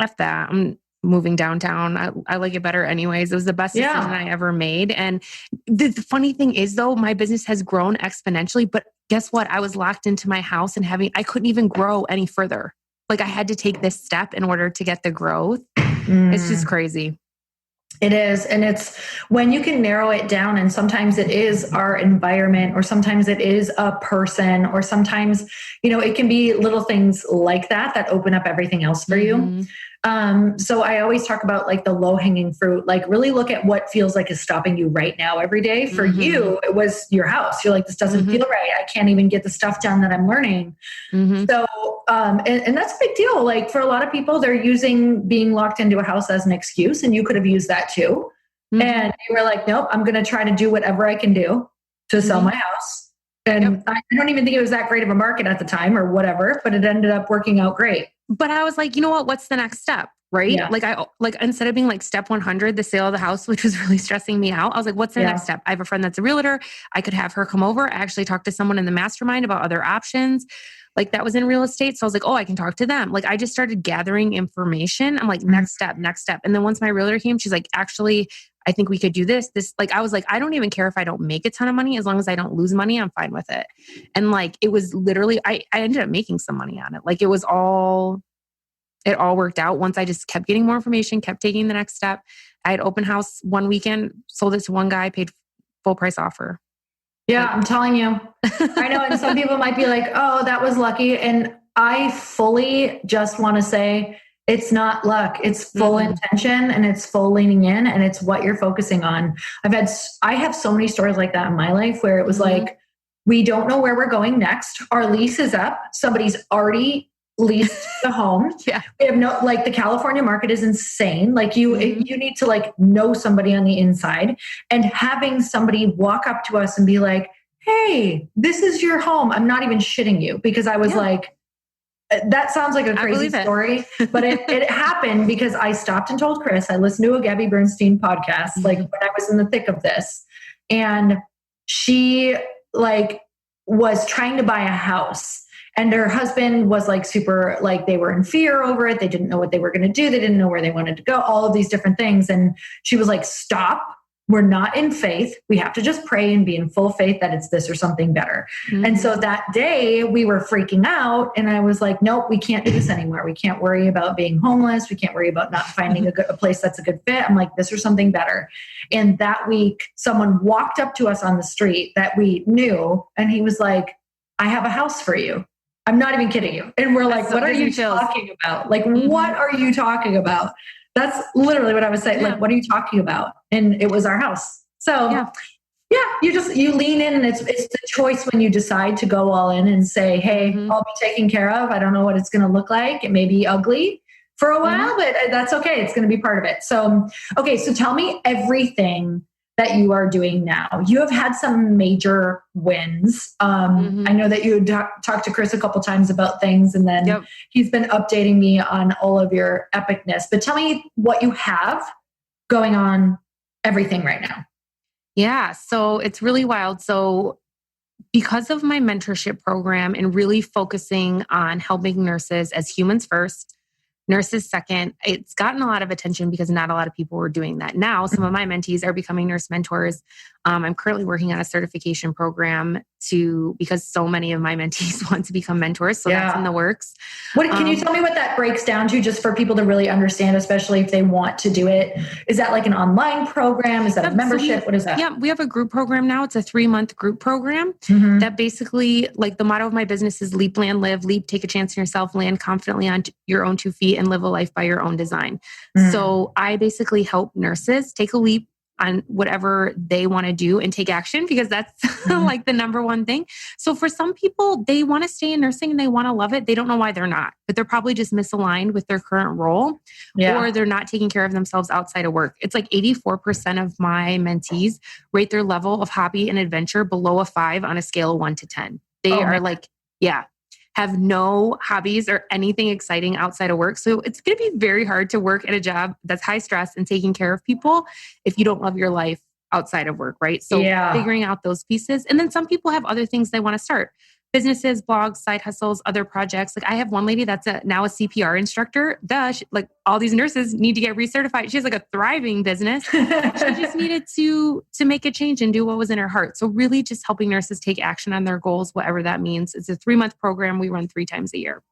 F that. I'm moving downtown. I like it better anyways. It was the best decision I ever made. And the funny thing is though, my business has grown exponentially, but guess what? I was locked into my house and I couldn't even grow any further. Like I had to take this step in order to get the growth. It's just crazy. It is. And it's when you can narrow it down, and sometimes it is our environment, or sometimes it is a person, or sometimes, it can be little things like that open up everything else for you. So I always talk about like the low hanging fruit, like really look at what feels like is stopping you right now every day. For you, it was your house. You're like, this doesn't feel right. I can't even get the stuff done that I'm learning. So, and that's a big deal. Like for a lot of people, they're using being locked into a house as an excuse, and you could have used that too. And you were like, nope, I'm going to try to do whatever I can do to sell my house. And I don't even think it was that great of a market at the time or whatever, but it ended up working out great. But I was like, you know what? What's the next step? Right? Yeah. Like instead of being like step 100, the sale of the house, which was really stressing me out. I was like, what's the next step? I have a friend that's a realtor. I could have her come over. I actually talked to someone in the mastermind about other options. Like that was in real estate. So I was like, oh, I can talk to them. Like I just started gathering information. I'm like, next step. And then once my realtor came, she's like, actually, I think we could do this. Like, I was like, I don't even care if I don't make a ton of money. As long as I don't lose money, I'm fine with it. And like, it was literally, I ended up making some money on it. Like it all worked out once I just kept getting more information, kept taking the next step. I had open house one weekend, sold it to one guy, paid full price offer. Yeah, I'm telling you. I know. And some people might be like, oh, that was lucky. And I fully just want to say it's not luck. It's full intention, and it's full leaning in, and it's what you're focusing on. I have so many stories like that in my life where it was like, we don't know where we're going next. Our lease is up. Somebody's already leased the home. We have the California market is insane. Like you need to like know somebody on the inside, and having somebody walk up to us and be like, hey, this is your home. I'm not even shitting you, because I was like, that sounds like a crazy story, but it happened because I stopped and told Chris. I listened to a Gabby Bernstein podcast, like when I was in the thick of this, and she like was trying to buy a house. And her husband was like super, like they were in fear over it. They didn't know what they were going to do. They didn't know where they wanted to go, all of these different things. And she was like, stop. We're not in faith. We have to just pray and be in full faith that it's this or something better. Mm-hmm. And so that day we were freaking out and I was like, nope, we can't do this anymore. We can't worry about being homeless. We can't worry about not finding a place that's a good fit. I'm like, this or something better. And that week someone walked up to us on the street that we knew and he was like, I have a house for you. I'm not even kidding you. And we're like, what are you talking about? Like, what are you talking about? That's literally what I was saying. Yeah. Like, what are you talking about? And it was our house. So you lean in and it's the choice when you decide to go all in and say, hey, I'll be taken care of. I don't know what it's going to look like. It may be ugly for a while, but that's okay. It's going to be part of it. So, okay. So tell me everything that you are doing now. You have had some major wins. I know that you talked to Chris a couple times about things and then he's been updating me on all of your epicness, but tell me what you have going on, everything right now. Yeah. So it's really wild. So because of my mentorship program and really focusing on helping nurses as humans first, nurses second, it's gotten a lot of attention because not a lot of people were doing that. Now, some of my mentees are becoming nurse mentors. I'm currently working on a certification program because so many of my mentees want to become mentors. So that's in the works. Can you tell me what that breaks down to just for people to really understand, especially if they want to do it? Is that like an online program? Is that a membership? What is that? Yeah, we have a group program now. It's a 3-month group program that basically, like the motto of my business is leap, land, live, leap, take a chance in yourself, land confidently on your own 2 feet and live a life by your own design. So I basically help nurses take a leap on whatever they want to do and take action because that's like the number one thing. So for some people, they want to stay in nursing and they want to love it. They don't know why they're not, but they're probably just misaligned with their current role or they're not taking care of themselves outside of work. It's like 84% of my mentees rate their level of hobby and adventure below a 5 on a scale of 1 to 10. They are like, have no hobbies or anything exciting outside of work. So it's going to be very hard to work at a job that's high stress and taking care of people if you don't love your life outside of work, right? So figuring out those pieces. And then some people have other things they want to start. Businesses, blogs, side hustles, other projects. Like I have one lady that's now a CPR instructor. Like all these nurses need to get recertified. She has like a thriving business. She just needed to make a change and do what was in her heart. So really just helping nurses take action on their goals, whatever that means. It's a 3-month program. We run 3 times a year.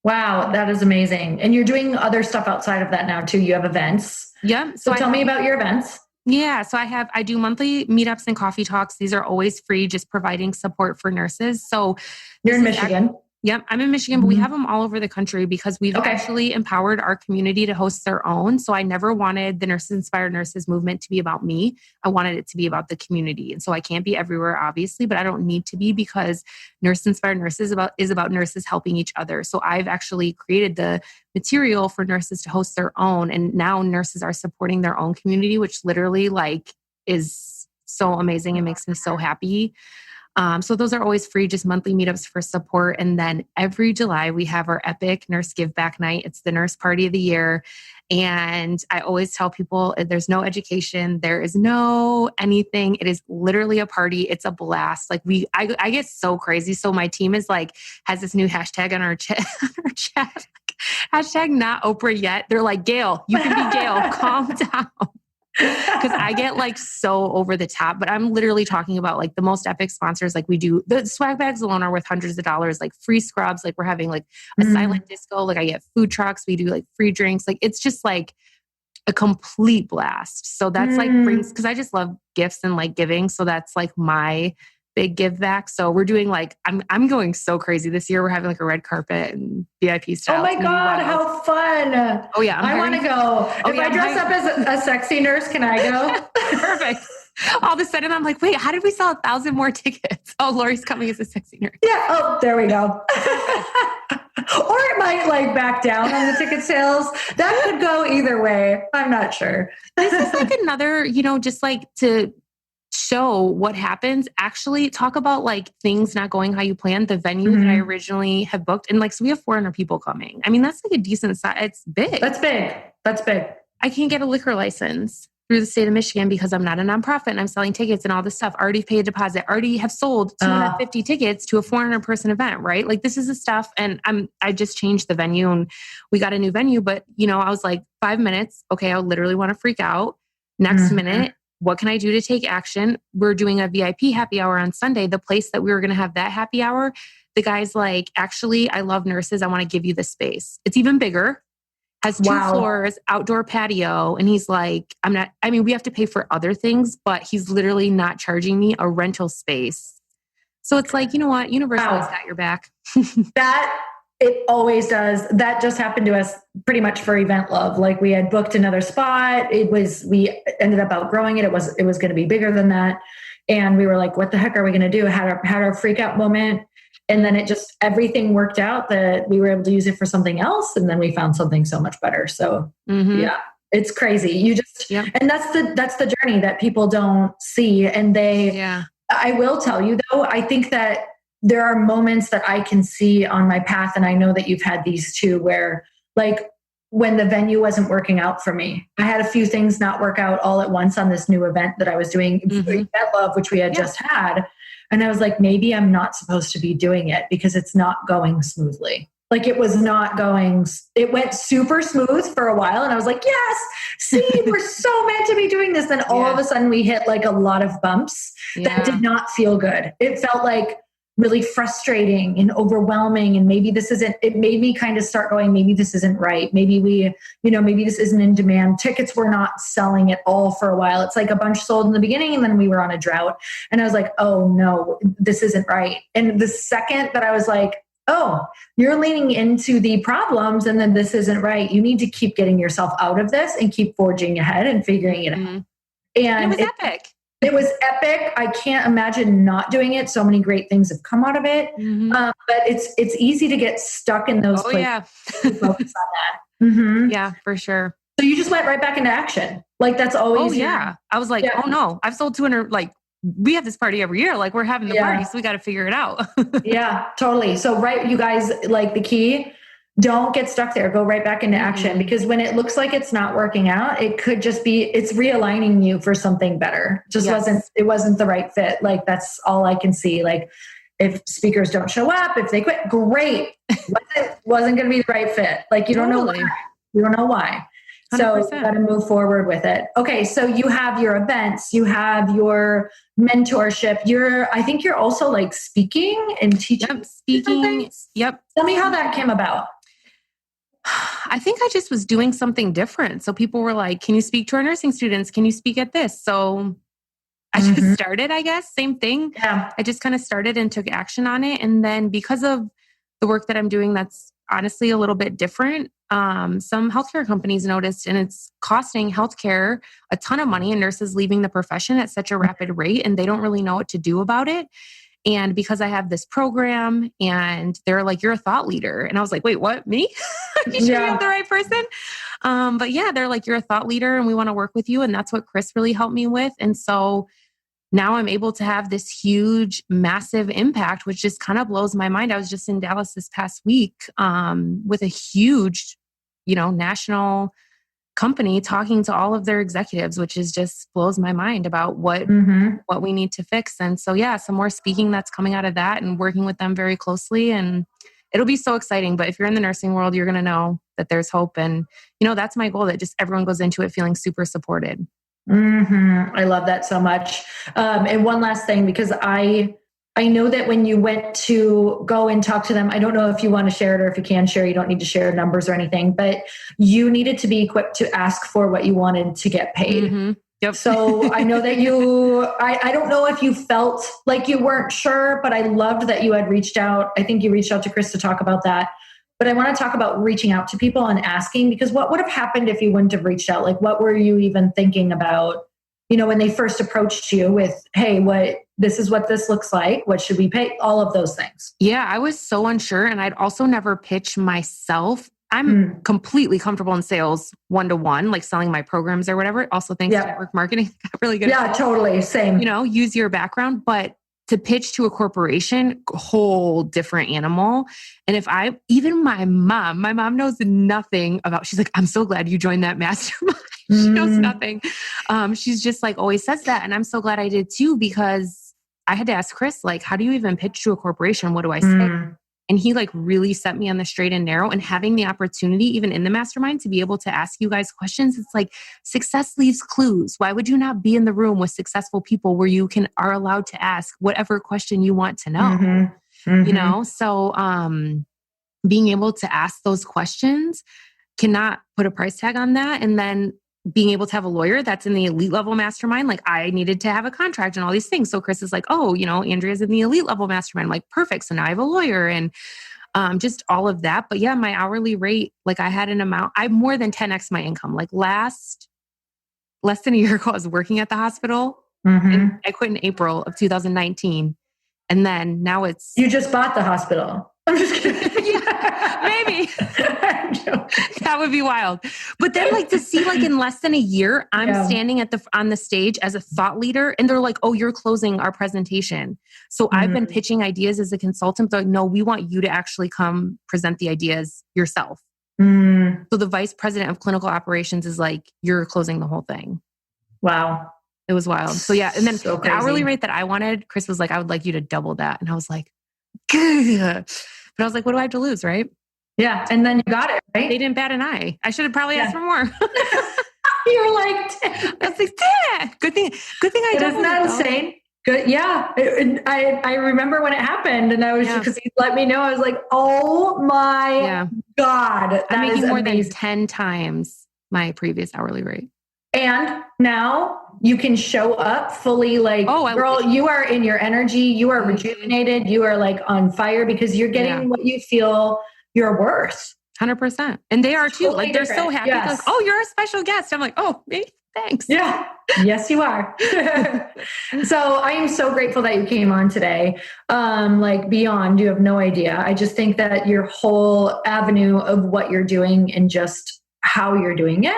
Wow, that is amazing. And you're doing other stuff outside of that now too. You have events. Yeah. So tell me about your events. Yeah. So I do monthly meetups and coffee talks. These are always free, just providing support for nurses. So you're in Michigan. Yep. I'm in Michigan, but we have them all over the country because we've actually empowered our community to host their own. So I never wanted the Nurses Inspired Nurses movement to be about me. I wanted it to be about the community. And so I can't be everywhere, obviously, but I don't need to be because Nurses Inspired Nurses is about nurses helping each other. So I've actually created the material for nurses to host their own. And now nurses are supporting their own community, which literally is so amazing and makes me so happy. So those are always free, just monthly meetups for support. And then every July we have our epic nurse give back night. It's the nurse party of the year. And I always tell people there's no education. There is no anything. It is literally a party. It's a blast. Like I get so crazy. So my team has this new hashtag on our chat, hashtag not Oprah yet. They're like, Gail, you can be Gail. Calm down. Because I get so over the top, but I'm literally talking about the most epic sponsors. We do the swag bags alone are worth hundreds of dollars, free scrubs. We're having a silent disco. I get food trucks. We do free drinks. It's just a complete blast. So that's brings, because I just love gifts and giving. So that's my big give back. So we're doing I'm going so crazy this year. We're having a red carpet and VIP style. Oh my God, how fun. Oh yeah. I want to go. If I dress up as a sexy nurse, can I go? Perfect. All of a sudden I'm wait, how did we sell 1,000 more tickets? Oh, Lori's coming as a sexy nurse. Yeah. Oh, there we go. Or it might back down on the ticket sales. That could go either way. I'm not sure. This is another, just to show what happens. Actually talk about things not going how you planned, the venue that I originally have booked. And so we have 400 people coming. I mean, that's a decent size. It's big. That's big. I can't get a liquor license. through the state of Michigan because I'm not a nonprofit and I'm selling tickets and all this stuff. Already paid a deposit, already have sold 250 tickets to a 400 person event, right? Like this is the stuff. And I just changed the venue and we got a new venue, but I was like 5 minutes. Okay. I literally want to freak out. Next minute, what can I do to take action? We're doing a VIP happy hour on Sunday. The place that we were going to have that happy hour, the guy's like, actually, I love nurses. I want to give you the space. It's even bigger. Has 2 floors, outdoor patio. And he's like, we have to pay for other things, but he's literally not charging me a rental space. So it's like, you know what? Universal has got your back. That it always does. That just happened to us pretty much for Event Love. Like we had booked another spot. We ended up outgrowing it. It was going to be bigger than that. And we were like, what the heck are we going to do? Had our freak out moment. And then everything worked out that we were able to use it for something else. And then we found something so much better. So yeah, it's crazy. And that's the journey that people don't see. And I will tell you though, I think that there are moments that I can see on my path. And I know that you've had these too, where like when the venue wasn't working out for me, I had a few things not work out all at once on this new event that I was doing, Event Love, which we had just had. And I was like, maybe I'm not supposed to be doing it because it's not going smoothly. Like it went super smooth for a while. And I was like, yes, see, we're so meant to be doing this. Then all of a sudden we hit like a lot of bumps that did not feel good. It felt like really frustrating and overwhelming. And maybe it made me kind of start going, maybe this isn't right. Maybe maybe this isn't in demand. Tickets were not selling at all for a while. It's like a bunch sold in the beginning and then we were on a drought. And I was like, oh no, this isn't right. And the second that I was like, oh, you're leaning into the problems and then this isn't right. You need to keep getting yourself out of this and keep forging ahead and figuring it out. And it was epic. It was epic. I can't imagine not doing it. So many great things have come out of it. But it's easy to get stuck in those places. Yeah. To focus on that. Yeah, for sure. So you just went right back into action. Like that's always. Oh yeah. I was like, oh no, I've sold 200. Like we have this party every year. Like we're having the party, so we got to figure it out. Yeah, totally. So you guys, like the key. Don't get stuck there. Go right back into action because when it looks like it's not working out, it could just be, it's realigning you for something better. It wasn't the right fit. Like that's all I can see. Like if speakers don't show up, if they quit, great. wasn't going to be the right fit. Like you don't know why. You don't know why. 100%. So you got to move forward with it. Okay. So you have your events, you have your mentorship. I think you're also like speaking and teaching. Speaking. Yep. Tell me how that came about. I think I just was doing something different. So people were like, can you speak to our nursing students? Can you speak at this? So I just started, I guess, same thing. Yeah. I just kind of started and took action on it. And then because of the work that I'm doing, that's honestly a little bit different. Some healthcare companies noticed, and it's costing healthcare a ton of money and nurses leaving the profession at such a rapid rate, and they don't really know what to do about it. And because I have this program and they're like, you're a thought leader. And I was like, wait, what? Me? Are you sure you have the right person? But yeah, they're like, you're a thought leader and we want to work with you. And that's what Chris really helped me with. And so now I'm able to have this huge, massive impact, which just kind of blows my mind. I was just in Dallas this past week with a huge, national company talking to all of their executives, which is just blows my mind about what we need to fix. And so, yeah, some more speaking that's coming out of that and working with them very closely. And it'll be so exciting. But if you're in the nursing world, you're going to know that there's hope. And, that's my goal, that just everyone goes into it feeling super supported. I love that so much. And one last thing, because I know that when you went to go and talk to them, I don't know if you want to share it or if you can share, you don't need to share numbers or anything, but you needed to be equipped to ask for what you wanted to get paid. Yep. So I know that I don't know if you felt like you weren't sure, but I loved that you had reached out. I think you reached out to Chris to talk about that. But I want to talk about reaching out to people and asking, because what would have happened if you wouldn't have reached out? Like, what were you even thinking about, when they first approached you with, hey, this is what this looks like. What should we pay? All of those things. Yeah, I was so unsure. And I'd also never pitched myself. I'm completely comfortable in sales one-to-one, like selling my programs or whatever. Also, thanks to network marketing. Got really good. Yeah, totally. Same. Use your background. But to pitch to a corporation, whole different animal. And even my mom knows nothing about, she's like, I'm so glad you joined that mastermind. She knows nothing. She's just like always says that. And I'm so glad I did too, because I had to ask Chris, like, how do you even pitch to a corporation? What do I say? And he like really set me on the straight and narrow, and having the opportunity, even in the mastermind, to be able to ask you guys questions. It's like success leaves clues. Why would you not be in the room with successful people where you are allowed to ask whatever question you want to know? You know? So, being able to ask those questions, cannot put a price tag on that. And then being able to have a lawyer that's in the elite level mastermind, like I needed to have a contract and all these things. So Chris is like, oh, you know, Andrea's in the elite level mastermind. I'm like, perfect. So now I have a lawyer and just all of that. But yeah, my hourly rate, like I had an amount, I more than 10x my income. Like less than a year ago, I was working at the hospital and I quit in April of 2019. And then now You just bought the hospital. I'm just kidding. Yeah, maybe. That would be wild. But then like to see like in less than a year, I'm standing on the stage as a thought leader and they're like, oh, you're closing our presentation. So I've been pitching ideas as a consultant. They're like, no, we want you to actually come present the ideas yourself. So the vice president of clinical operations is like, you're closing the whole thing. Wow. It was wild. So yeah. And then so the hourly rate that I wanted, Chris was like, I would like you to double that. And I was like, good. But I was like, what do I have to lose, right? Yeah. And then you got it, right? They didn't bat an eye. I should have probably asked for more. You were like, I was like, yeah, good thing I did. Isn't that insane? Good. Yeah. I remember when it happened and I was just, because he let me know, I was like, oh my God. I'm making more than 10 times my previous hourly rate. And now you can show up fully like, girl, you are in your energy. You are rejuvenated. You are like on fire because you're getting what you feel you're worth. 100%. And they are too. Totally like they're so happy. Yes. Like, oh, you're a special guest. I'm like, oh, me? Thanks. Yeah. Yes, you are. So I am so grateful that you came on today. Like beyond, you have no idea. I just think that your whole avenue of what you're doing and just how you're doing it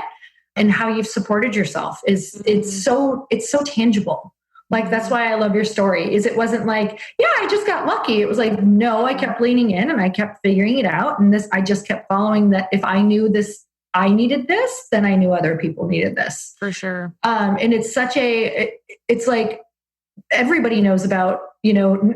and how you've supported yourself is it's so tangible. Like, that's why I love your story is it wasn't like, yeah, I just got lucky. It was like, no, I kept leaning in and I kept figuring it out. And I just kept following that. If I knew this, I needed this, then I knew other people needed this. For sure. And it's it's like everybody knows about,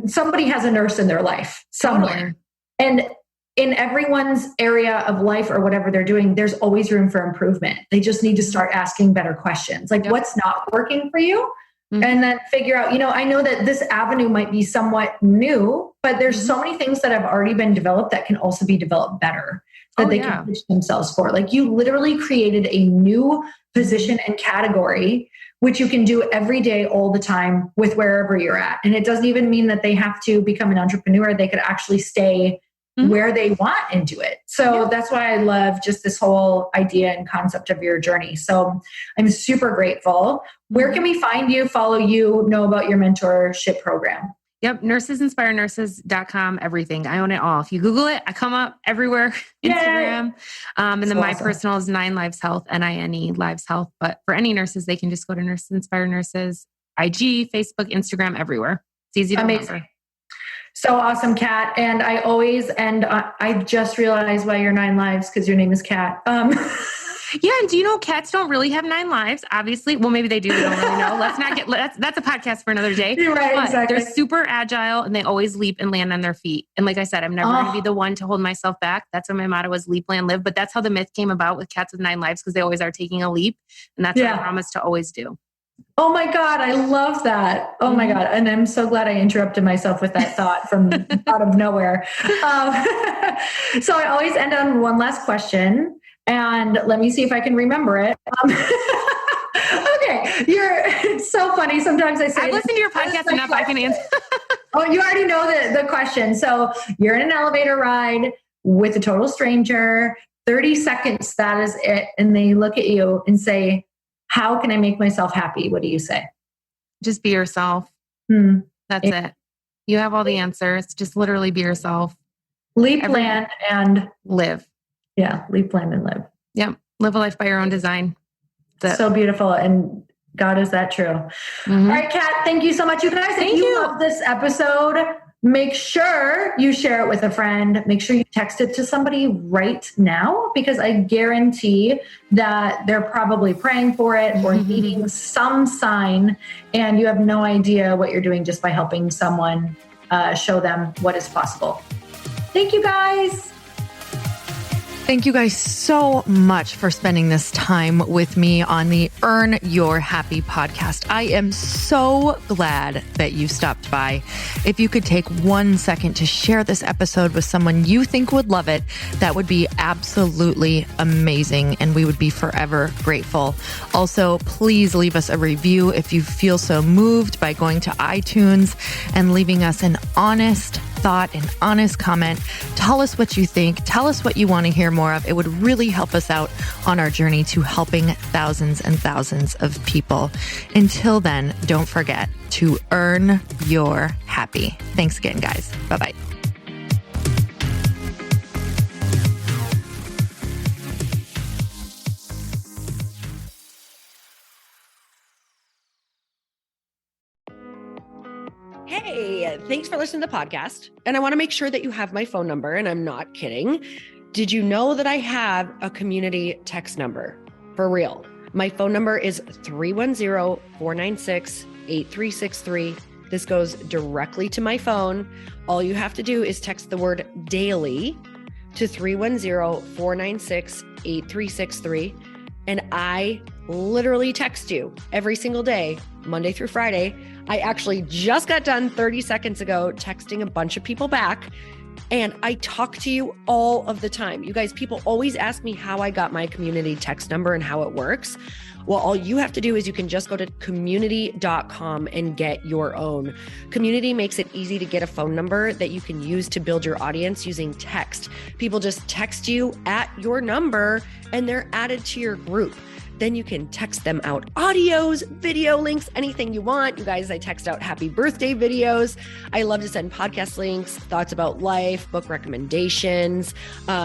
somebody has a nurse in their life somewhere. And in everyone's area of life or whatever they're doing, there's always room for improvement. They just need to start asking better questions. Like what's not working for you? And then figure out, I know that this avenue might be somewhat new, but there's so many things that have already been developed that can also be developed better that they can push themselves for. Like you literally created a new position and category, which you can do every day, all the time with wherever you're at. And it doesn't even mean that they have to become an entrepreneur. They could actually stay where they want and do it. So that's why I love just this whole idea and concept of your journey. So I'm super grateful. Where can we find you, follow you, know about your mentorship program? Yep. Nursesinspirenurses.com, everything. I own it all. If you Google it, I come up everywhere. Instagram. And then my personal is 9 Lives Health, NINE Lives Health. But for any nurses, they can just go to Nurses Inspire Nurses, IG, Facebook, Instagram, everywhere. It's easy to remember. So awesome, Kat. And I always end, I just realized why you're 9 lives, because your name is Kat. Yeah. And do you know cats don't really have 9 lives? Obviously. Well, maybe they do. We don't really know. That's a podcast for another day. You're right. But exactly. They're super agile and they always leap and land on their feet. And like I said, I'm never going to be the one to hold myself back. That's what my motto was, leap, land, live. But that's how the myth came about with cats with 9 lives, because they always are taking a leap. And that's what I promise to always do. Oh my God, I love that. Oh my God. And I'm so glad I interrupted myself with that thought from out of nowhere. So I always end on one last question, and let me see if I can remember it. Okay. It's so funny. Sometimes I say, I've listened to your podcast enough. I can answer. Oh, you already know the question. So you're in an elevator ride with a total stranger, 30 seconds, that is it. And they look at you and say, how can I make myself happy? What do you say? Just be yourself. That's it. You have all the answers. Just literally be yourself. Leap, land, and live. Yeah. Leap, land, and live. Yep. Live a life by your own design. So beautiful. And God, is that true? All right, Kat, thank you so much. You guys, if you love this episode, Make sure you share it with a friend. Make sure you text it to somebody right now, because I guarantee that they're probably praying for it or needing some sign, and you have no idea what you're doing just by helping someone show them what is possible. Thank you, guys. Thank you guys so much for spending this time with me on the Earn Your Happy podcast. I am so glad that you stopped by. If you could take 1 second to share this episode with someone you think would love it, that would be absolutely amazing, and we would be forever grateful. Also, please leave us a review if you feel so moved by going to iTunes and leaving us an honest thought, an honest comment. Tell us what you think. Tell us what you want to hear more of. It would really help us out on our journey to helping thousands and thousands of people. Until then, don't forget to earn your happy. Thanks again, guys. Bye-bye. Hey, thanks for listening to the podcast. And I want to make sure that you have my phone number, and I'm not kidding. Did you know that I have a community text number? For real. My phone number is 310-496-8363. This goes directly to my phone. All you have to do is text the word daily to 310-496-8363. And I literally text you every single day, Monday through Friday. I actually just got done 30 seconds ago texting a bunch of people back, and I talk to you all of the time. You guys, people always ask me how I got my community text number and how it works. Well, all you have to do is you can just go to community.com and get your own. Community makes it easy to get a phone number that you can use to build your audience using text. People just text you at your number and they're added to your group. Then you can text them out audios, video links, anything you want. You guys, I text out happy birthday videos. I love to send podcast links, thoughts about life, book recommendations,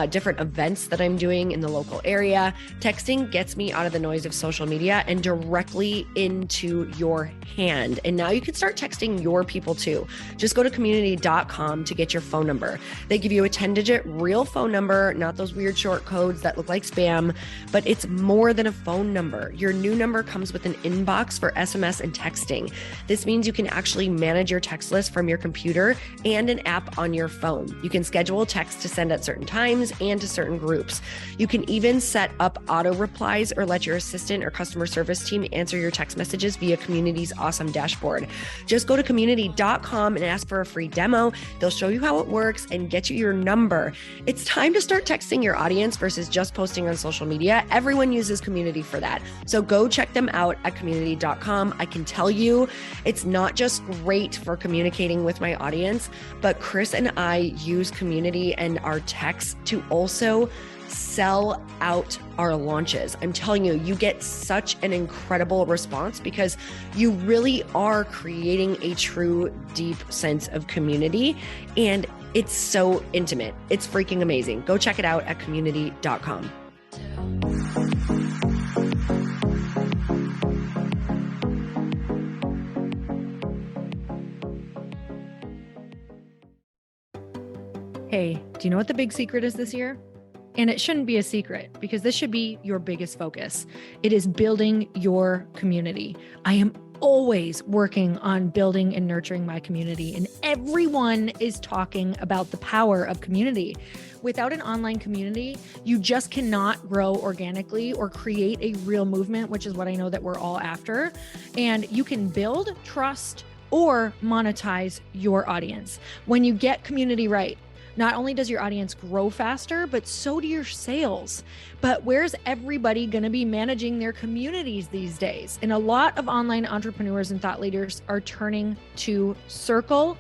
different events that I'm doing in the local area. Texting gets me out of the noise of social media and directly into your hand. And now you can start texting your people too. Just go to community.com to get your phone number. They give you a 10-digit real phone number, not those weird short codes that look like spam, but it's more than a phone number. Your new number comes with an inbox for SMS and texting. This means you can actually manage your text list from your computer and an app on your phone. You can schedule text to send at certain times and to certain groups. You can even set up auto replies or let your assistant or customer service team answer your text messages via Community's awesome dashboard. Just go to community.com and ask for a free demo. They'll show you how it works and get you your number. It's time to start texting your audience versus just posting on social media. Everyone uses Community for that. So go check them out at community.com. I can tell you it's not just great for communicating with my audience, but Chris and I use Community and our texts to also sell out our launches. I'm telling you, you get such an incredible response because you really are creating a true, deep sense of community. And it's so intimate. It's freaking amazing. Go check it out at community.com. Hey, do you know what the big secret is this year? And it shouldn't be a secret because this should be your biggest focus. It is building your community. I am always working on building and nurturing my community, and everyone is talking about the power of community. Without an online community, you just cannot grow organically or create a real movement, which is what I know that we're all after. And you can build trust or monetize your audience. When you get community right, not only does your audience grow faster, but so do your sales. But where's everybody going to be managing their communities these days? And a lot of online entrepreneurs and thought leaders are turning to Circle.so.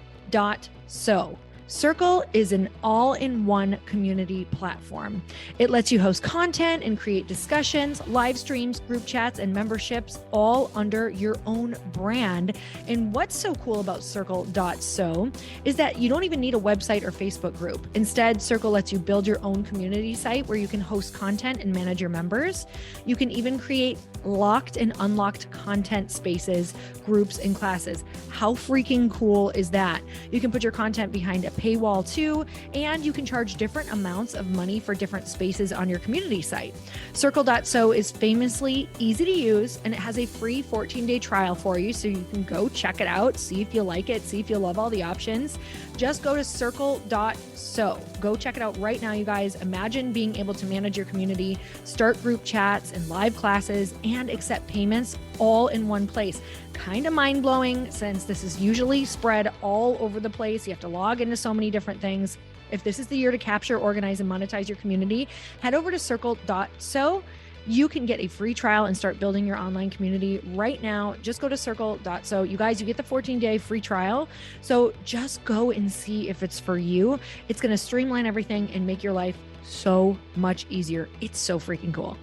Circle is an all-in-one community platform. It lets you host content and create discussions, live streams, group chats, and memberships all under your own brand. And what's so cool about Circle.so is that you don't even need a website or Facebook group. Instead, Circle lets you build your own community site where you can host content and manage your members. You can even create locked and unlocked content spaces, groups, and classes. How freaking cool is that? You can put your content behind a paywall too, and you can charge different amounts of money for different spaces on your community site. Circle.so is famously easy to use, and it has a free 14-day trial for you, so you can go check it out, see if you like it, see if you love all the options. Just go to circle.so. Go check it out right now, you guys. Imagine being able to manage your community, start group chats and live classes, and accept payments all in one place. Kind of mind-blowing, since this is usually spread all over the place. You have to log into so many different things. If this is the year to capture, organize, and monetize your community, head over to circle.so. You can get a free trial and start building your online community right now. Just go to circle.so. You guys, you get the 14-day free trial. So just go and see if it's for you. It's going to streamline everything and make your life so much easier. It's so freaking cool.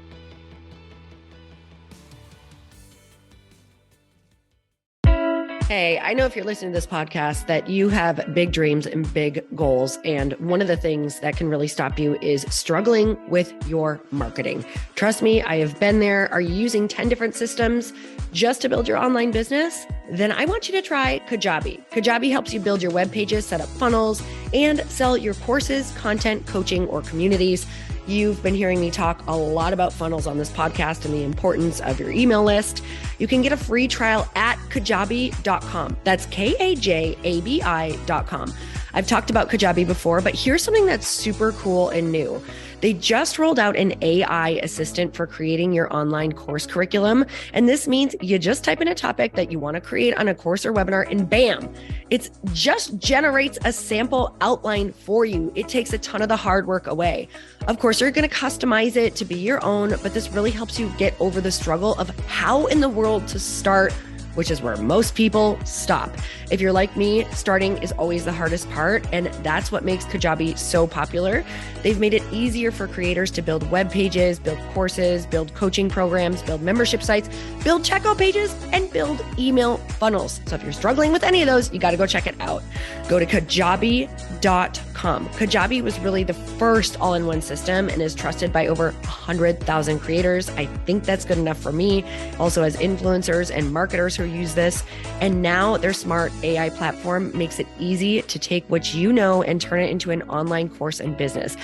Hey, I know if you're listening to this podcast that you have big dreams and big goals. And one of the things that can really stop you is struggling with your marketing. Trust me, I have been there. Are you using 10 different systems just to build your online business? Then I want you to try Kajabi. Kajabi helps you build your web pages, set up funnels, and sell your courses, content, coaching, or communities. You've been hearing me talk a lot about funnels on this podcast and the importance of your email list. You can get a free trial at kajabi.com. That's Kajabi.com. I've talked about Kajabi before, but here's something that's super cool and new. They just rolled out an AI assistant for creating your online course curriculum. And this means you just type in a topic that you want to create on a course or webinar, and bam, it just generates a sample outline for you. It takes a ton of the hard work away. Of course, you're going to customize it to be your own, but this really helps you get over the struggle of how in the world to start, which is where most people stop. If you're like me, starting is always the hardest part, and that's what makes Kajabi so popular. They've made it easier for creators to build web pages, build courses, build coaching programs, build membership sites, build checkout pages, and build email funnels. So if you're struggling with any of those, you got to go check it out. Go to kajabi.com. Kajabi was really the first all-in-one system and is trusted by over 100,000 creators. I think that's good enough for me. Also has influencers and marketers who use this. And now their smart AI platform makes it easy to take what you know and turn it into an online course and business.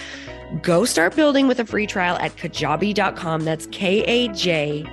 Go start building with a free trial at kajabi.com. That's Kajabi.com.